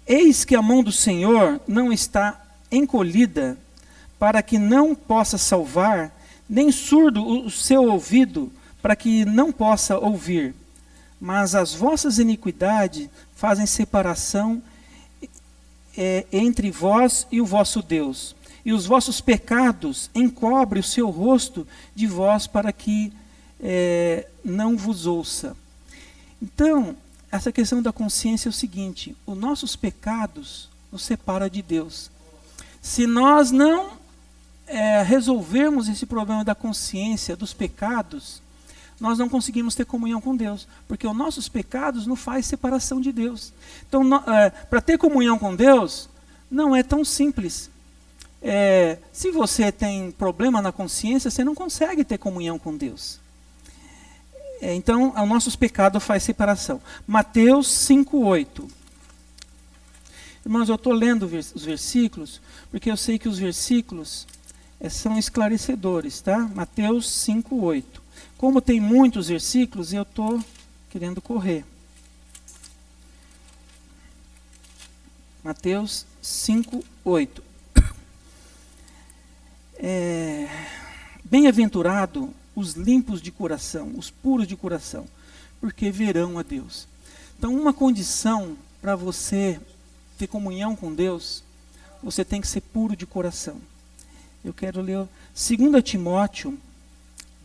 Eis que a mão do Senhor não está encolhida para que não possa salvar, nem surdo o seu ouvido para que não possa ouvir. Mas as vossas iniquidades fazem separação entre vós e o vosso Deus. E os vossos pecados encobrem o seu rosto de vós para que não vos ouça. Então, essa questão da consciência é o seguinte: os nossos pecados nos separam de Deus. Se nós não resolvermos esse problema da consciência, dos pecados, nós não conseguimos ter comunhão com Deus, porque os nossos pecados nos fazem separação de Deus. Então, para ter comunhão com Deus, não é tão simples. Se você tem problema na consciência, você não consegue ter comunhão com Deus. Então, os nossos pecados fazem separação. Mateus 5:8. Irmãos, eu estou lendo os versículos, porque eu sei que os versículos são esclarecedores, tá? Mateus 5:8. Como tem muitos versículos, eu estou querendo correr. Mateus 5:8. Bem-aventurado os limpos de coração, os puros de coração, porque verão a Deus. Então, uma condição para você ter comunhão com Deus, você tem que ser puro de coração. Eu quero ler 2 Timóteo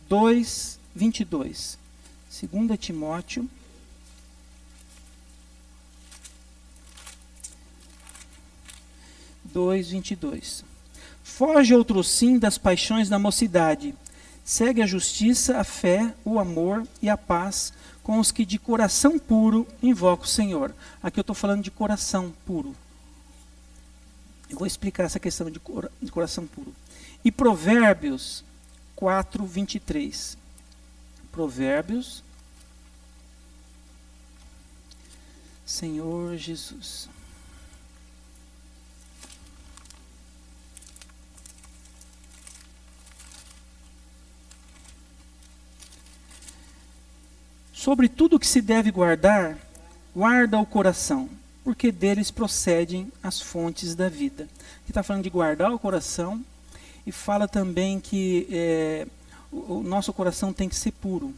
2:22. 2 Timóteo 2:22. Foge outro sim das paixões da mocidade. Segue a justiça, a fé, o amor e a paz com os que de coração puro invocam o Senhor. Aqui eu estou falando de coração puro. Eu vou explicar essa questão de coração puro. E Provérbios 4:23. Provérbios. Senhor Jesus. Sobre tudo que se deve guardar, guarda o coração, porque deles procedem as fontes da vida. Aqui está falando de guardar o coração e fala também que o nosso coração tem que ser puro.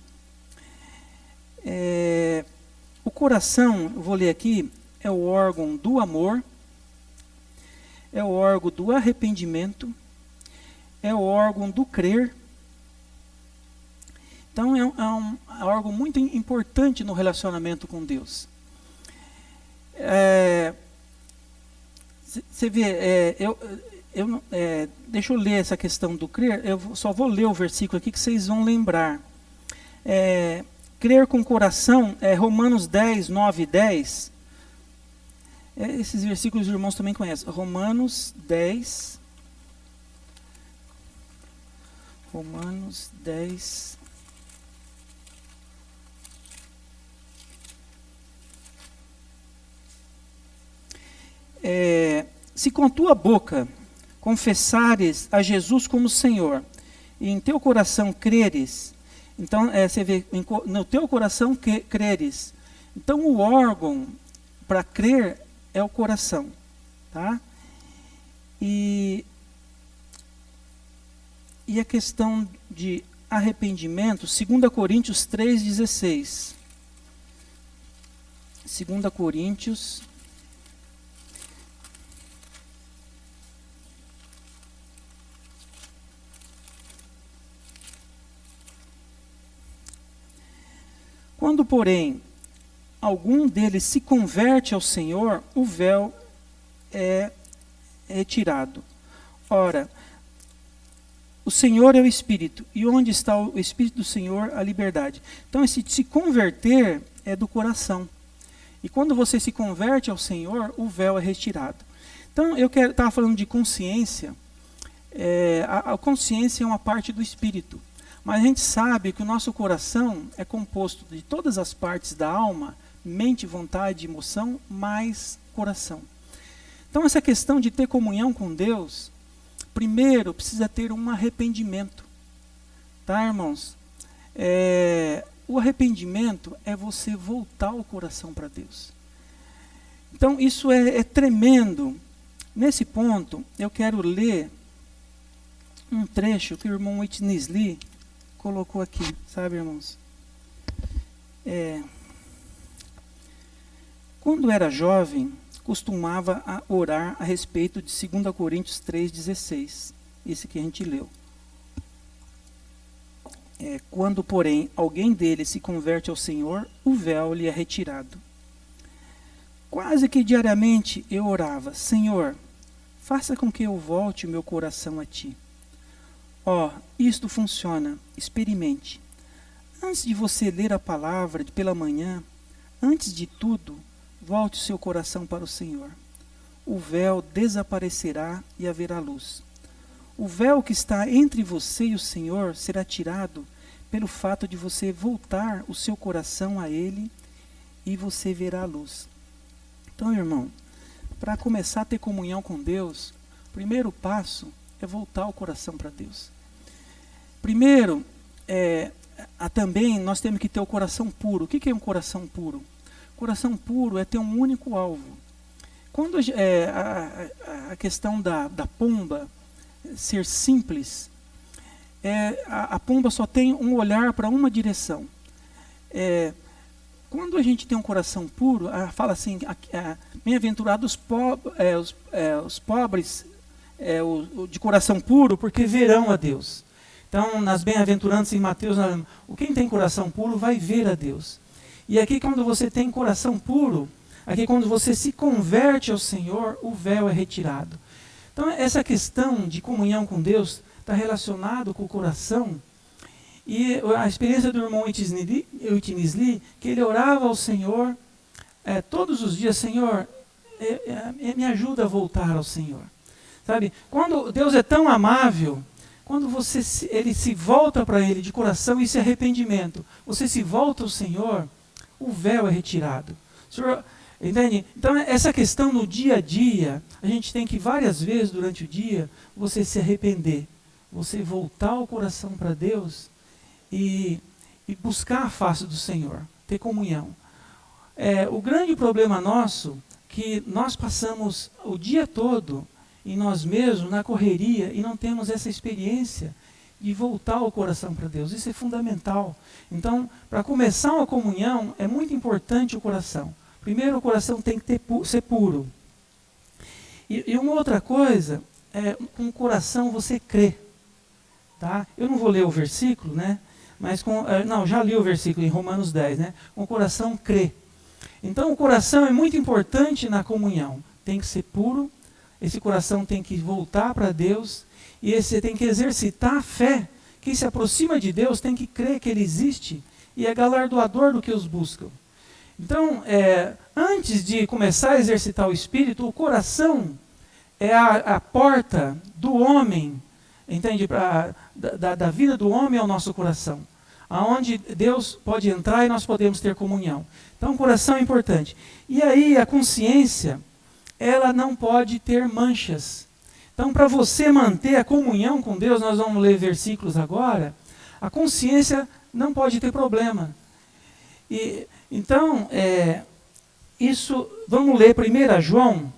O coração, eu vou ler aqui, é o órgão do amor, é o órgão do arrependimento, é o órgão do crer. Então é um órgão muito importante no relacionamento com Deus. Você vê, deixa eu ler essa questão do crer, eu só vou ler o versículo aqui que vocês vão lembrar. Crer com o coração, Romanos 10, 9 e 10. Esses versículos os irmãos também conhecem. Romanos 10. Romanos 10. Se com tua boca confessares a Jesus como Senhor, e em teu coração creres, então você vê, no teu coração creres, então o órgão para crer é o coração, tá? E a questão de arrependimento, 2 Coríntios 3,16. 2 Coríntios. Quando, porém, algum deles se converte ao Senhor, o véu é retirado. Ora, o Senhor é o Espírito, e onde está o Espírito do Senhor, a liberdade. Então, esse se converter é do coração. E quando você se converte ao Senhor, o véu é retirado. Então, eu estava falando de consciência. A consciência é uma parte do Espírito. Mas a gente sabe que o nosso coração é composto de todas as partes da alma, mente, vontade, emoção, mais coração. Então essa questão de ter comunhão com Deus, primeiro precisa ter um arrependimento. Tá, irmãos? O arrependimento é você voltar o coração para Deus. Então, isso é tremendo. Nesse ponto, eu quero ler um trecho que o irmão Whitney Lee colocou aqui, sabe, irmãos? Quando era jovem, costumava a orar a respeito de 2 Coríntios 3,16, esse que a gente leu. Quando, porém, alguém deles se converte ao Senhor, o véu lhe é retirado. Quase que diariamente eu orava: Senhor, faça com que eu volte o meu coração a Ti. Isto funciona, experimente. Antes de você ler a palavra pela manhã, antes de tudo, volte o seu coração para o Senhor. O véu desaparecerá e haverá luz. O véu que está entre você e o Senhor será tirado pelo fato de você voltar o seu coração a Ele e você verá a luz. Então, irmão, para começar a ter comunhão com Deus, o primeiro passo é voltar o coração para Deus. Primeiro, também nós temos que ter o coração puro. O que é um coração puro? Coração puro é ter um único alvo. Quando a questão da pomba ser simples, a pomba só tem um olhar para uma direção. Quando a gente tem um coração puro, fala assim, bem-aventurados os pobres de coração puro, porque verão a Deus. Então, nas bem-aventuranças em Mateus, quem tem coração puro vai ver a Deus. E aqui, quando você tem coração puro, aqui quando você se converte ao Senhor, o véu é retirado. Então, essa questão de comunhão com Deus está relacionado com o coração. E a experiência do irmão Whitney Lee, que ele orava ao Senhor todos os dias: Senhor, me ajuda a voltar ao Senhor. Sabe? Quando Deus é tão amável, quando ele se volta para Ele de coração, isso é arrependimento. Você se volta ao Senhor, o véu é retirado. Senhor, entende? Então, essa questão no dia a dia, a gente tem que várias vezes durante o dia, você se arrepender. Você voltar o coração para Deus e buscar a face do Senhor, ter comunhão. O grande problema nosso, que nós passamos o dia todo em nós mesmos, na correria, e não temos essa experiência de voltar o coração para Deus. Isso é fundamental. Então, para começar uma comunhão, é muito importante o coração. Primeiro, o coração tem que ser puro. E uma outra coisa, com o coração você crê. Tá? Eu não vou ler o versículo, né? Mas já li o versículo em Romanos 10, né? Com o coração crê. Então, o coração é muito importante na comunhão. Tem que ser puro. Esse coração tem que voltar para Deus, e você tem que exercitar a fé. Quem se aproxima de Deus tem que crer que Ele existe e é galardoador do que os buscam. Então, antes de começar a exercitar o Espírito, o coração é a porta do homem, entende? Da vida do homem ao nosso coração, aonde Deus pode entrar e nós podemos ter comunhão. Então, o coração é importante. E aí, a consciência, ela não pode ter manchas. Então, para você manter a comunhão com Deus, nós vamos ler versículos agora, a consciência não pode ter problema. Então, vamos ler 1 João.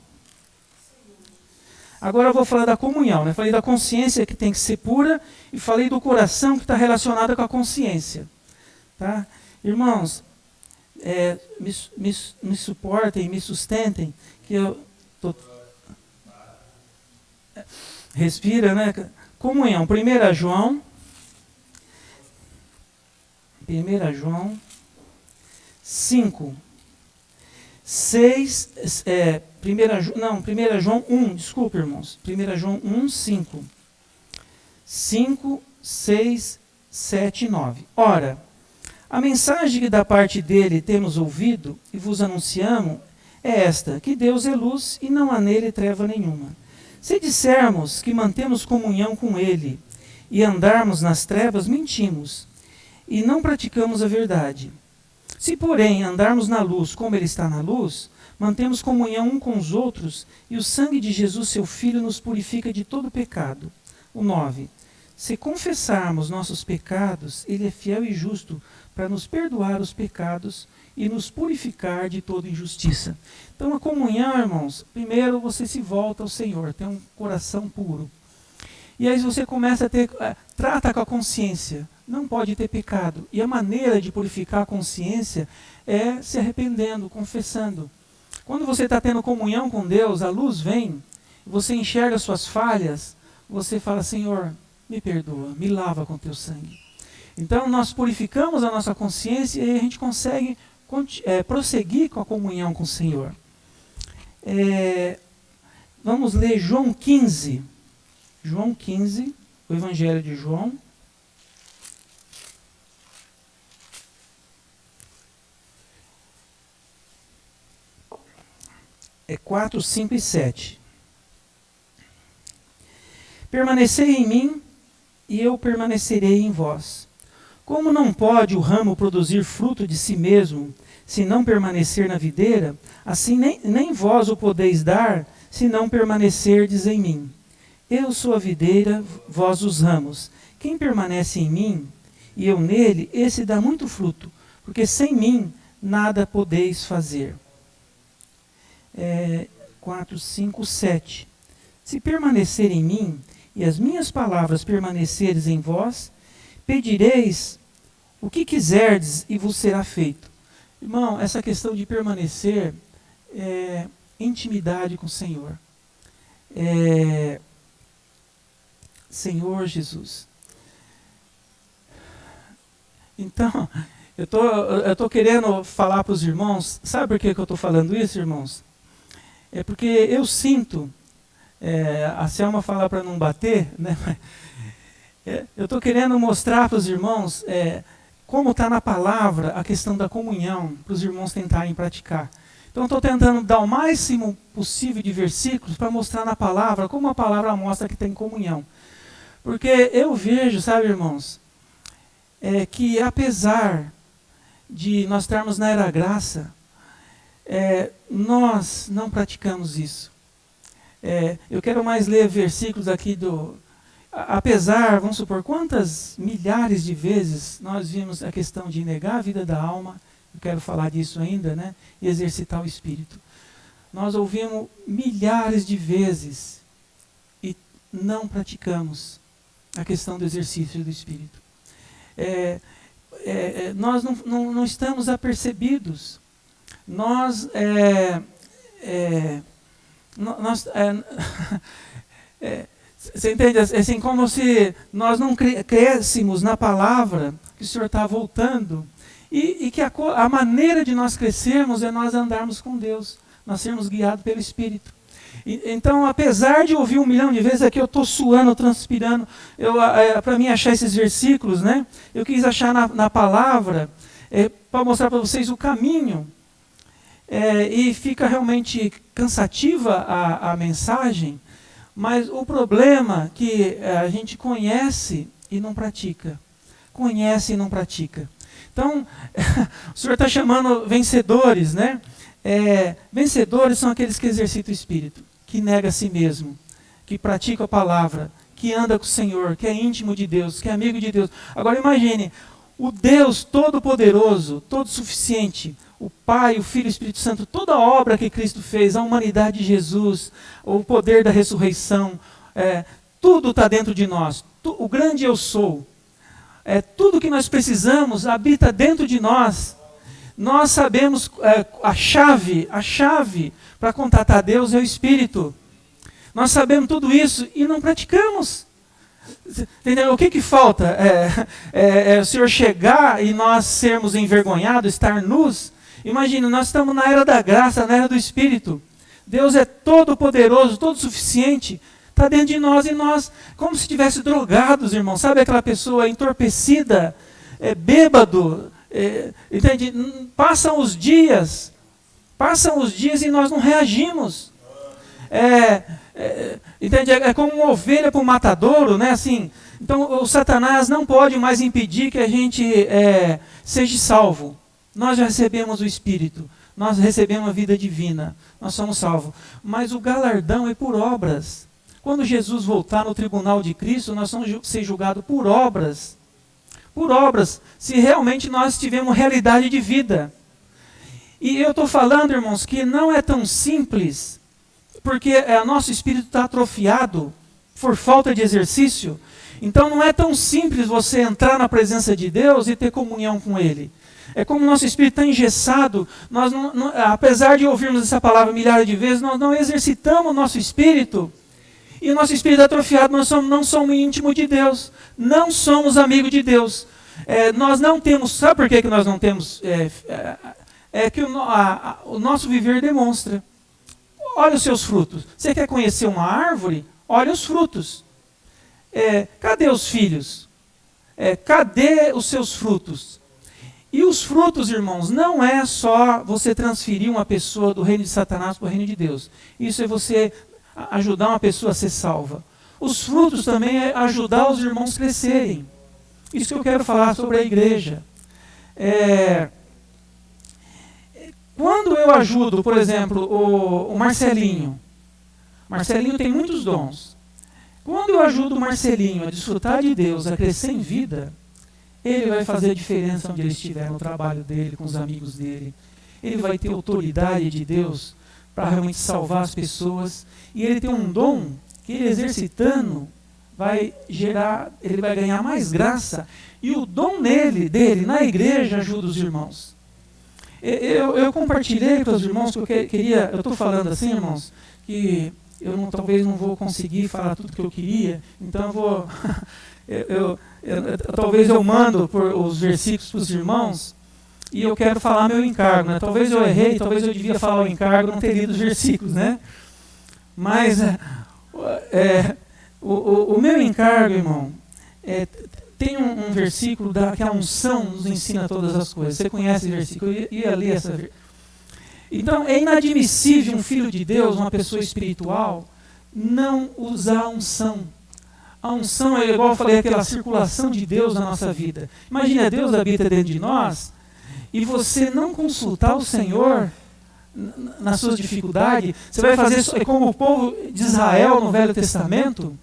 Agora eu vou falar da comunhão, né? Falei da consciência que tem que ser pura, e falei do coração que está relacionado com a consciência. Tá? Irmãos, me suportem, me sustentem, que eu respira, né? Comunhão. 1 João 5, 6, 1 João 1, desculpa, irmãos. 1 João 1, 5. 5, 6, 7 e 9. Ora, a mensagem que da parte dele temos ouvido e vos anunciamos é esta: que Deus é luz e não há nele treva nenhuma. Se dissermos que mantemos comunhão com Ele e andarmos nas trevas, mentimos e não praticamos a verdade. Se, porém, andarmos na luz como Ele está na luz, mantemos comunhão um com os outros e o sangue de Jesus, seu Filho, nos purifica de todo pecado. O 9. Se confessarmos nossos pecados, Ele é fiel e justo para nos perdoar os pecados e nos purificar de toda injustiça. Então a comunhão, irmãos, primeiro você se volta ao Senhor, tem um coração puro. E aí você começa a ter, trata com a consciência, não pode ter pecado. E a maneira de purificar a consciência é se arrependendo, confessando. Quando você está tendo comunhão com Deus, a luz vem, você enxerga suas falhas, você fala, Senhor, me perdoa, me lava com teu sangue. Então nós purificamos a nossa consciência e a gente consegue prosseguir com a comunhão com o Senhor. Vamos ler João 15. João 15, o Evangelho de João. É 4, 5 e 7. Permanecei em mim, e eu permanecerei em vós. Como não pode o ramo produzir fruto de si mesmo, se não permanecer na videira, assim nem vós o podeis dar, se não permanecerdes em mim. Eu sou a videira, vós os ramos. Quem permanece em mim, e eu nele, esse dá muito fruto, porque sem mim nada podeis fazer. 4, 5, 7. Se permanecer em mim, e as minhas palavras permaneceres em vós, pedireis o que quiserdes e vos será feito. Irmão, essa questão de permanecer é intimidade com o Senhor. Senhor Jesus. Então, eu tô querendo falar para os irmãos, sabe por que eu estou falando isso, irmãos? É porque eu sinto, a Selma fala para não bater, né? Eu estou querendo mostrar para os irmãos como está na palavra a questão da comunhão, para os irmãos tentarem praticar. Então estou tentando dar o máximo possível de versículos para mostrar na palavra, como a palavra mostra que tem comunhão. Porque eu vejo, sabe, irmãos, que apesar de nós estarmos na era graça, nós não praticamos isso. Eu quero mais ler versículos aqui apesar, vamos supor, quantas milhares de vezes nós vimos a questão de negar a vida da alma, eu quero falar disso ainda, né? E exercitar o espírito. Nós ouvimos milhares de vezes e não praticamos a questão do exercício do espírito. Nós não estamos apercebidos. Você entende? Assim, como se nós não crescêssemos na palavra que o Senhor está voltando. E que a maneira de nós crescermos é nós andarmos com Deus. Nós sermos guiados pelo Espírito. Então, apesar de ouvir 1 milhão de vezes, aqui eu estou suando, transpirando, para mim achar esses versículos, né? Eu quis achar na palavra, para mostrar para vocês o caminho. E fica realmente cansativa a mensagem, mas o problema é que a gente conhece e não pratica. Conhece e não pratica. Então, o Senhor está chamando vencedores, né? Vencedores são aqueles que exercitam o Espírito, que nega a si mesmo, que pratica a palavra, que anda com o Senhor, que é íntimo de Deus, que é amigo de Deus. Agora imagine, o Deus Todo-Poderoso, Todo-Suficiente, o Pai, o Filho e o Espírito Santo, toda a obra que Cristo fez, a humanidade de Jesus, o poder da ressurreição, tudo está dentro de nós. O grande eu sou. Tudo que nós precisamos habita dentro de nós. Nós sabemos a chave para contatar Deus é o Espírito. Nós sabemos tudo isso e não praticamos. Entendeu? O que falta? O Senhor chegar e nós sermos envergonhados, estar nus. Imagina, nós estamos na era da graça, na era do Espírito. Deus é todo poderoso, todo suficiente. Está dentro de nós e nós, como se estivesse drogados, irmão. Sabe aquela pessoa entorpecida, bêbado, entende? Passam os dias e nós não reagimos. Entende? É como uma ovelha para o matadouro, né? Assim, então o Satanás não pode mais impedir que a gente seja salvo. Nós já recebemos o Espírito, nós recebemos a vida divina, nós somos salvos. Mas o galardão é por obras. Quando Jesus voltar no tribunal de Cristo, nós vamos ser julgados por obras. Por obras, se realmente nós tivermos realidade de vida. E eu estou falando, irmãos, que não é tão simples, porque nosso espírito está atrofiado por falta de exercício. Então não é tão simples você entrar na presença de Deus e ter comunhão com Ele. É como o nosso espírito está engessado, nós apesar de ouvirmos essa palavra milhares de vezes, nós não exercitamos o nosso espírito. E o nosso espírito atrofiado, nós não somos íntimos de Deus, não somos amigos de Deus. Nós não temos, sabe por que nós não temos? É que o nosso viver demonstra. Olha os seus frutos. Você quer conhecer uma árvore? Olha os frutos. Cadê os filhos? Cadê os seus frutos? E os frutos, irmãos, não é só você transferir uma pessoa do reino de Satanás para o reino de Deus. Isso é você ajudar uma pessoa a ser salva. Os frutos também é ajudar os irmãos a crescerem. Isso que eu quero falar sobre a igreja. Quando eu ajudo, por exemplo, o Marcelinho. Marcelinho tem muitos dons. Quando eu ajudo o Marcelinho a desfrutar de Deus, a crescer em vida, ele vai fazer a diferença onde ele estiver, no trabalho dele, com os amigos dele. Ele vai ter autoridade de Deus para realmente salvar as pessoas. E ele tem um dom que ele exercitando ele vai ganhar mais graça. E o dom dele na igreja ajuda os irmãos. Eu compartilhei para os irmãos que eu queria, eu estou falando assim, irmãos, que talvez não vou conseguir falar tudo que eu queria, então eu vou... talvez eu mando os versículos para os irmãos e eu quero falar meu encargo, né? Talvez eu errei, talvez eu devia falar o encargo, não ter lido os versículos, né? Mas o meu encargo, irmão, tem um versículo que a unção nos ensina todas as coisas. Você conhece esse versículo? Eu ia ler essa. Então é inadmissível um filho de Deus, uma pessoa espiritual, não usar a unção. A unção é, igual eu falei, aquela circulação de Deus na nossa vida. Imagina, Deus habita dentro de nós e você não consultar o Senhor nas suas dificuldades. Você vai fazer como o povo de Israel no Velho Testamento.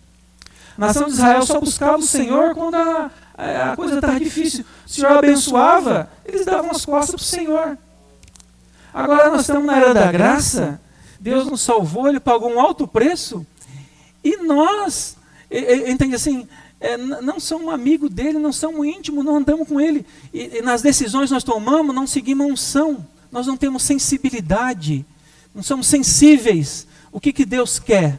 A nação de Israel só buscava o Senhor quando a coisa estava difícil. O Senhor abençoava, eles davam as costas para o Senhor. Agora nós estamos na era da graça. Deus nos salvou, Ele pagou um alto preço. E nós... entende assim, não somos amigos dele, não somos íntimos, não andamos com ele. E nas decisões que nós tomamos, não seguimos a unção. Nós não temos sensibilidade, não somos sensíveis. O que Deus quer?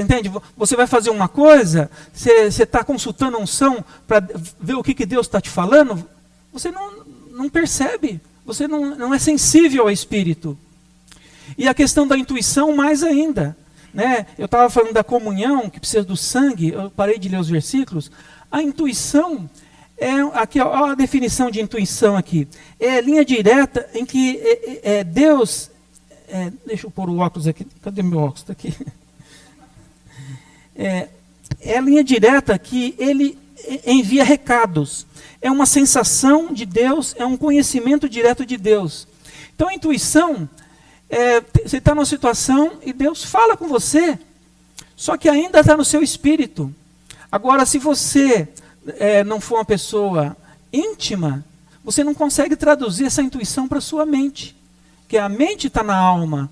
Entende? Você vai fazer uma coisa, você está consultando a unção para ver o que Deus está te falando, você não percebe, você não é sensível ao Espírito. E a questão da intuição mais ainda. Né? Eu estava falando da comunhão, que precisa do sangue, eu parei de ler os versículos. A intuição, aqui, ó, a definição de intuição aqui, é a linha direta em que Deus, deixa eu pôr o óculos aqui, cadê meu óculos? Está aqui. É a linha direta que ele envia recados, é uma sensação de Deus, é um conhecimento direto de Deus. Então a intuição... você está numa situação e Deus fala com você, só que ainda está no seu espírito. Agora, se você não for uma pessoa íntima, você não consegue traduzir essa intuição para a sua mente, porque a mente está na alma.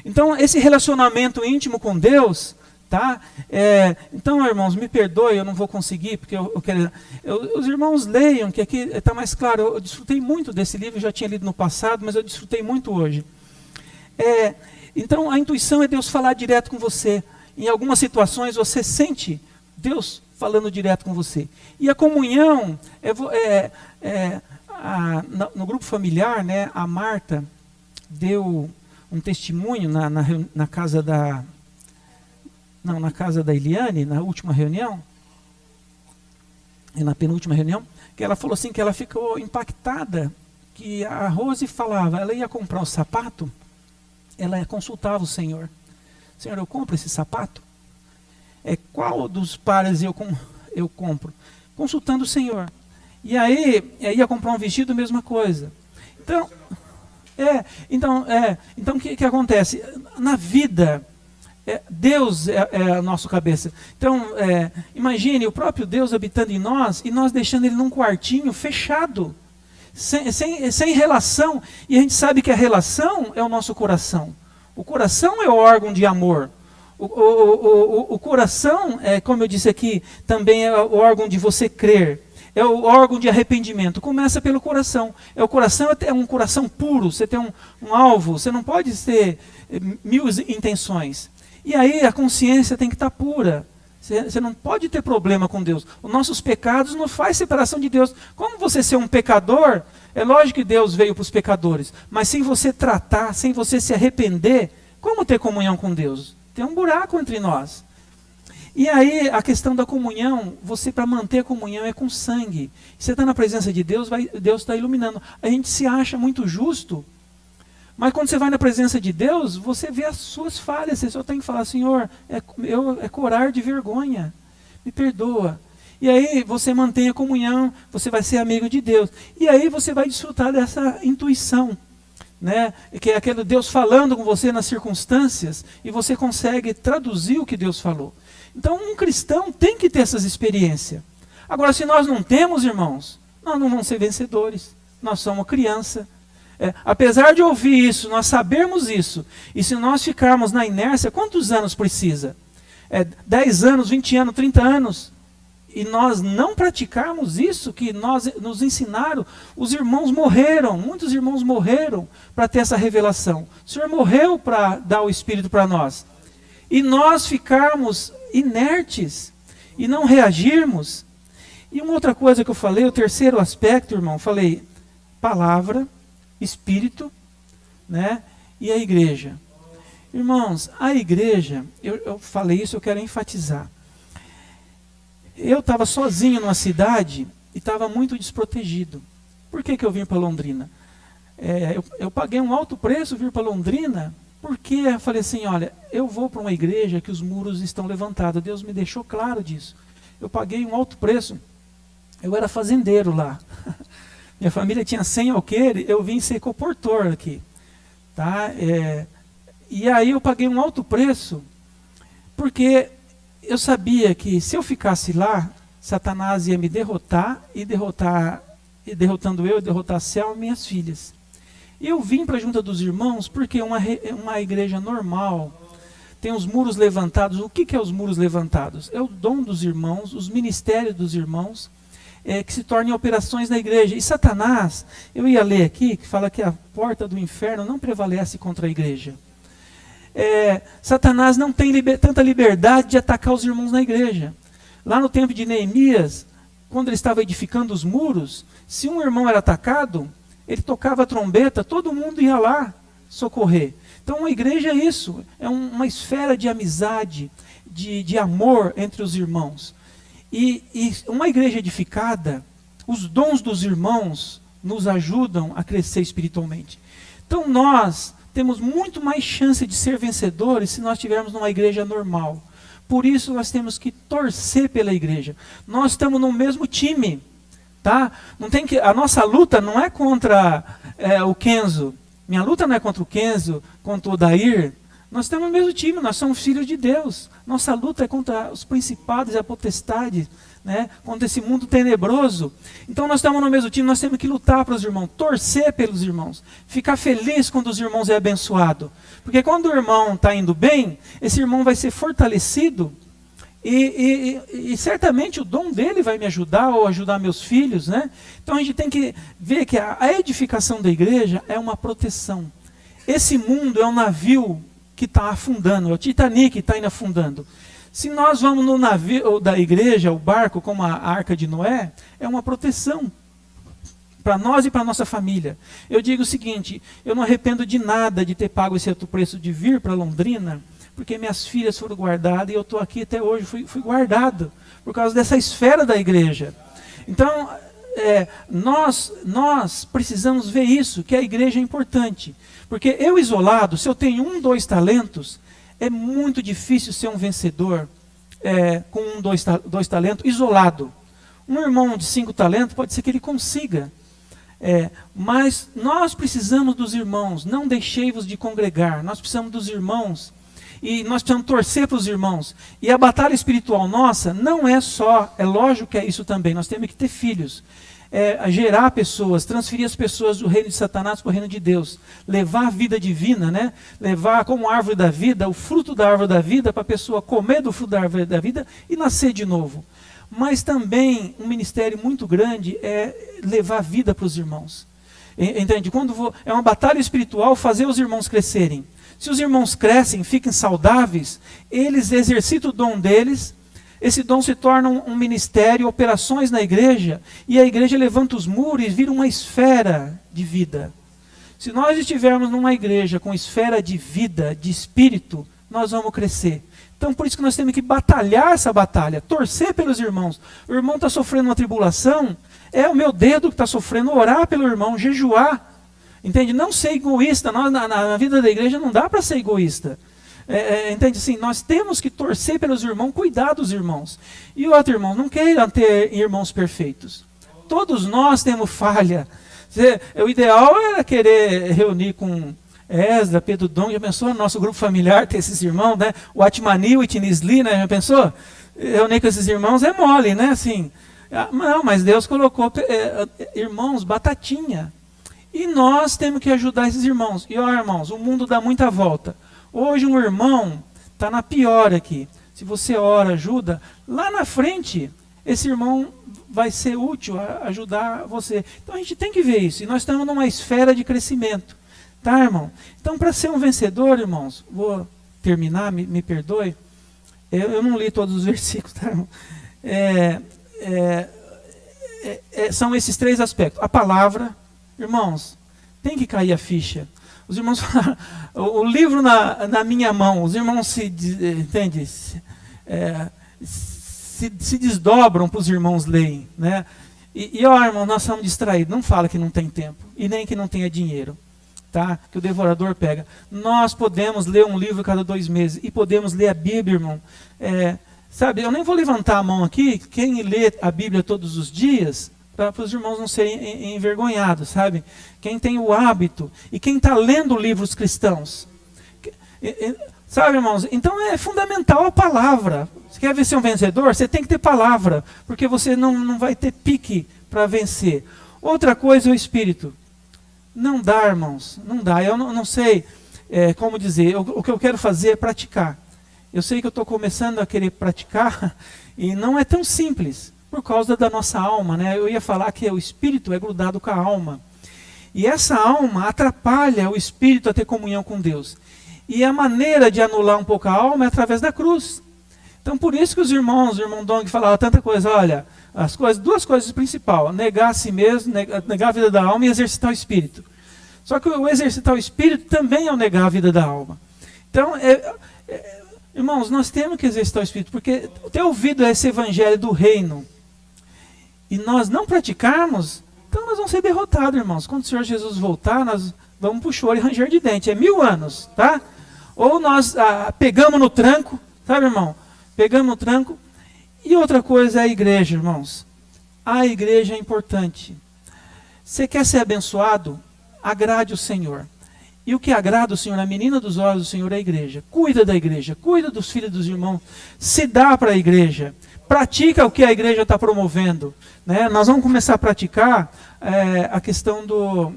Então, esse relacionamento íntimo com Deus, tá? Então, irmãos, me perdoe, eu não vou conseguir, porque eu quero... os irmãos leiam, que aqui está mais claro. Eu desfrutei muito desse livro, eu já tinha lido no passado, mas eu desfrutei muito hoje. Então a intuição é Deus falar direto com você. Em algumas situações você sente Deus falando direto com você. E a comunhão, no grupo familiar, né, a Marta deu um testemunho na casa da Eliane, na última reunião, na penúltima reunião, que ela falou assim que ela ficou impactada, que a Rose falava, ela ia comprar um sapato, ela consultava o Senhor. Senhor, eu compro esse sapato? Qual dos pares eu compro? Consultando o Senhor. E aí, ia comprar um vestido, mesma coisa. Então, o que acontece? Na vida, Deus é a nossa cabeça. Então, imagine o próprio Deus habitando em nós e nós deixando Ele num quartinho fechado. sem relação. E a gente sabe que a relação é o nosso coração. O coração é o órgão de amor. O coração, como eu disse aqui, também é o órgão de você crer. É o órgão de arrependimento. Começa pelo coração. O coração é um coração puro. Você tem um alvo. Você não pode ter 1000 intenções. E aí a consciência tem que estar pura. Você não pode ter problema com Deus. Os nossos pecados não faz separação de Deus. Como você ser um pecador, é lógico que Deus veio para os pecadores. Mas sem você tratar, sem você se arrepender, como ter comunhão com Deus? Tem um buraco entre nós. E aí a questão da comunhão, você para manter a comunhão é com sangue. Você está na presença de Deus, Deus está iluminando. A gente se acha muito justo, mas quando você vai na presença de Deus, você vê as suas falhas. Você só tem que falar, Senhor, é corar de vergonha, me perdoa. E aí você mantém a comunhão, você vai ser amigo de Deus. E aí você vai desfrutar dessa intuição, né? Que é aquele Deus falando com você nas circunstâncias, e você consegue traduzir o que Deus falou. Então um cristão tem que ter essas experiências. Agora, se nós não temos, irmãos, nós não vamos ser vencedores. Nós somos criança. Apesar de ouvir isso, nós sabermos isso, e se nós ficarmos na inércia, quantos anos precisa? 10 anos, 20 anos, 30 anos, e nós não praticarmos isso que nos ensinaram. Os irmãos morreram, muitos irmãos morreram para ter essa revelação. O Senhor morreu para dar o Espírito para nós. E nós ficarmos inertes e não reagirmos. E uma outra coisa que eu falei, o terceiro aspecto, irmão, falei palavra, Espírito, né, e a igreja. Irmãos, a igreja, eu falei isso, eu quero enfatizar. Eu estava sozinho numa cidade e estava muito desprotegido. Por que eu vim para Londrina? Eu paguei um alto preço vir para Londrina, porque eu falei assim, olha, eu vou para uma igreja que os muros estão levantados. Deus me deixou claro disso. Eu paguei um alto preço. Eu era fazendeiro lá. Minha família tinha 100 alqueires, eu vim ser coportor aqui. Tá? E aí eu paguei um alto preço, porque eu sabia que se eu ficasse lá, Satanás ia me derrotar, e derrotando eu, derrotar Selma e minhas filhas. E eu vim para a junta dos irmãos, porque uma igreja normal tem os muros levantados. O que é os muros levantados? É o dom dos irmãos, os ministérios dos irmãos, que se tornam operações na igreja. E Satanás, eu ia ler aqui, que fala que a porta do inferno não prevalece contra a igreja. Satanás não tem tanta liberdade de atacar os irmãos na igreja. Lá no tempo de Neemias, quando ele estava edificando os muros, se um irmão era atacado, ele tocava a trombeta, todo mundo ia lá socorrer. Então a igreja é isso, é uma esfera de amizade, de amor entre os irmãos. E uma igreja edificada, os dons dos irmãos nos ajudam a crescer espiritualmente. Então nós temos muito mais chance de ser vencedores se nós estivermos numa igreja normal. Por isso nós temos que torcer pela igreja. Nós estamos no mesmo time. Tá? A nossa luta não é contra o Kenzo. Minha luta não é contra o Kenzo, contra o Odair. Nós estamos no mesmo time, nós somos filhos de Deus. Nossa luta é contra os principados e a potestade, né? Contra esse mundo tenebroso. Então nós estamos no mesmo time, nós temos que lutar para os irmãos, torcer pelos irmãos, ficar feliz quando os irmãos é abençoado. Porque quando o irmão está indo bem, esse irmão vai ser fortalecido. E certamente o dom dele vai me ajudar, ou ajudar meus filhos, né? Então a gente tem que ver que a edificação da igreja é uma proteção. Esse mundo é um navio que está afundando, é o Titanic que está indo afundando. Se nós vamos no navio da igreja, o barco, como a Arca de Noé, é uma proteção para nós e para a nossa família. Eu digo o seguinte, eu não arrependo de nada de ter pago esse alto preço de vir para Londrina, porque minhas filhas foram guardadas e eu estou aqui até hoje, fui guardado por causa dessa esfera da igreja. Então, nós precisamos ver isso, que a igreja é importante. Porque eu isolado, se eu tenho 1, 2 talentos, é muito difícil ser um vencedor com 1, 2 talentos isolado. Um irmão de 5 talentos, pode ser que ele consiga. Mas nós precisamos dos irmãos, não deixei-vos de congregar. Nós precisamos dos irmãos. E nós precisamos torcer para os irmãos. E a batalha espiritual nossa não é só, é lógico que é isso também, nós temos que ter filhos. gerar pessoas, transferir as pessoas do reino de Satanás para o reino de Deus, levar a vida divina, né? Levar como árvore da vida, o fruto da árvore da vida, para a pessoa comer do fruto da árvore da vida e nascer de novo. Mas também um ministério muito grande é levar vida para os irmãos. Entende? É uma batalha espiritual fazer os irmãos crescerem. Se os irmãos crescem, fiquem saudáveis, eles exercitam o dom deles. Esse dom se torna um ministério, operações na igreja, e a igreja levanta os muros e vira uma esfera de vida. Se nós estivermos numa igreja com esfera de vida, de espírito, nós vamos crescer. Então por isso que nós temos que batalhar essa batalha, torcer pelos irmãos. O irmão está sofrendo uma tribulação, é o meu dedo que está sofrendo, orar pelo irmão, jejuar. Entende? Não ser egoísta, nós, na vida da igreja não dá para ser egoísta. Entende assim? Nós temos que torcer pelos irmãos, cuidar dos irmãos. E outro irmão, não queiram ter irmãos perfeitos. Todos nós temos falha. O ideal era querer reunir com Esdra, Pedro Dom, já pensou no nosso grupo familiar ter esses irmãos, né? O Atmani, o Itinisli, né? Já pensou? Reunir com esses irmãos é mole, né? Assim, não, mas Deus colocou irmãos, batatinha. E nós temos que ajudar esses irmãos. E ó, irmãos, o mundo dá muita volta. Hoje um irmão está na pior aqui. Se você ora, ajuda, lá na frente, esse irmão vai ser útil a ajudar você. Então a gente tem que ver isso. E nós estamos numa esfera de crescimento. Tá, irmão? Então, para ser um vencedor, irmãos, vou terminar, me perdoe. Eu não li todos os versículos, tá, irmão? São esses 3 aspectos. A palavra, irmãos, tem que cair a ficha. Os irmãos falaram, o livro na minha mão, os irmãos se desdobram para os irmãos lerem, né? E ó, irmão, nós somos distraídos. Não fala que não tem tempo, e nem que não tenha dinheiro, tá? Que o devorador pega. Nós podemos ler um livro cada 2 meses, e podemos ler a Bíblia, irmão. Sabe, eu nem vou levantar a mão aqui, quem lê a Bíblia todos os dias, para os irmãos não serem envergonhados, sabe? Quem tem o hábito e quem está lendo livros cristãos. Sabe, irmãos? Então é fundamental a palavra. Você quer ver ser um vencedor? Você tem que ter palavra, porque você não vai ter pique para vencer. Outra coisa é o Espírito. Não dá, irmãos, não dá. Eu não sei como dizer. O que eu quero fazer é praticar. Eu sei que eu estou começando a querer praticar e não é tão simples. Por causa da nossa alma, né? Eu ia falar que o espírito é grudado com a alma. E essa alma atrapalha o espírito a ter comunhão com Deus. E a maneira de anular um pouco a alma é através da cruz. Então por isso que o irmão Dong falava tanta coisa, olha, 2 coisas principais, negar a si mesmo, negar a vida da alma e exercitar o espírito. Só que o exercitar o espírito também é o negar a vida da alma. Então, irmãos, nós temos que exercitar o espírito, porque ter ouvido esse evangelho do reino, e nós não praticarmos, então nós vamos ser derrotados, irmãos. Quando o Senhor Jesus voltar, nós vamos para o choro e ranger de dente. 1000 anos, tá? Ou nós pegamos no tranco, sabe, irmão? Pegamos no tranco. E outra coisa é a igreja, irmãos. A igreja é importante. Você quer ser abençoado? Agrade o Senhor. E o que agrada o Senhor, a menina dos olhos do Senhor é a igreja. Cuida da igreja, cuida dos filhos dos irmãos. Se dá para a igreja. Pratica o que a igreja está promovendo, né? Nós vamos começar a praticar a questão do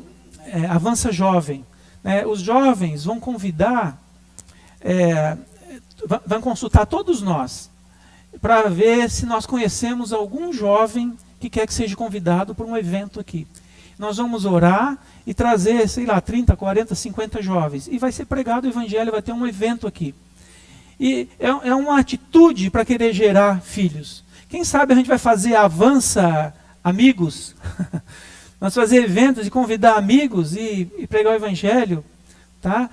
Avança Jovem, né? Os jovens vão convidar, vão consultar todos nós, para ver se nós conhecemos algum jovem que quer que seja convidado para um evento aqui. Nós vamos orar e trazer, sei lá, 30, 40, 50 jovens. E vai ser pregado o evangelho, vai ter um evento aqui. E é uma atitude para querer gerar filhos. Quem sabe a gente vai fazer Avança Amigos. Nós fazer eventos e convidar amigos e pregar o evangelho. Tá?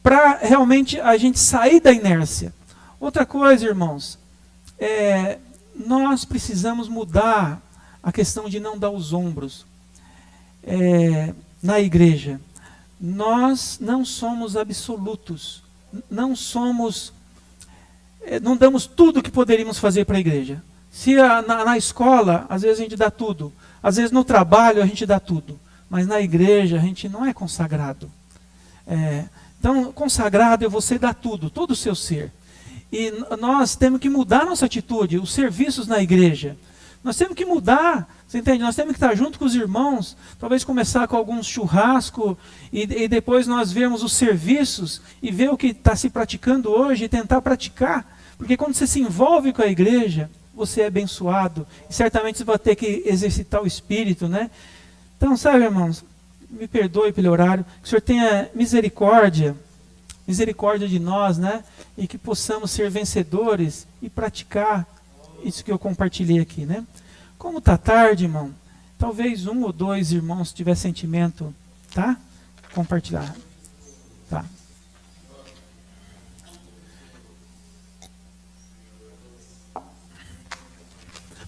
Para realmente a gente sair da inércia. Outra coisa, irmãos. Nós precisamos mudar a questão de não dar os ombros. Na igreja. Nós não somos absolutos. Não damos tudo o que poderíamos fazer para a igreja. Se na escola, às vezes a gente dá tudo. Às vezes no trabalho a gente dá tudo. Mas na igreja a gente não é consagrado. Então, consagrado é você dar tudo, todo o seu ser. E nós temos que mudar nossa atitude, os serviços na igreja. Nós temos que mudar, você entende? Nós temos que estar junto com os irmãos, talvez começar com alguns churrasco e depois nós vermos os serviços e ver o que está se praticando hoje e tentar praticar. Porque quando você se envolve com a igreja, você é abençoado. E certamente você vai ter que exercitar o espírito, né? Então, sabe, irmãos, me perdoe pelo horário, que o Senhor tenha misericórdia de nós, né? E que possamos ser vencedores e praticar isso que eu compartilhei aqui, né? Como está tarde, irmão, talvez um ou dois irmãos tiver sentimento, tá? Compartilhar. Tá.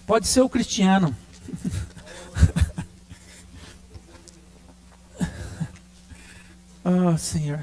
Pode ser o Cristiano. Oh, Senhor.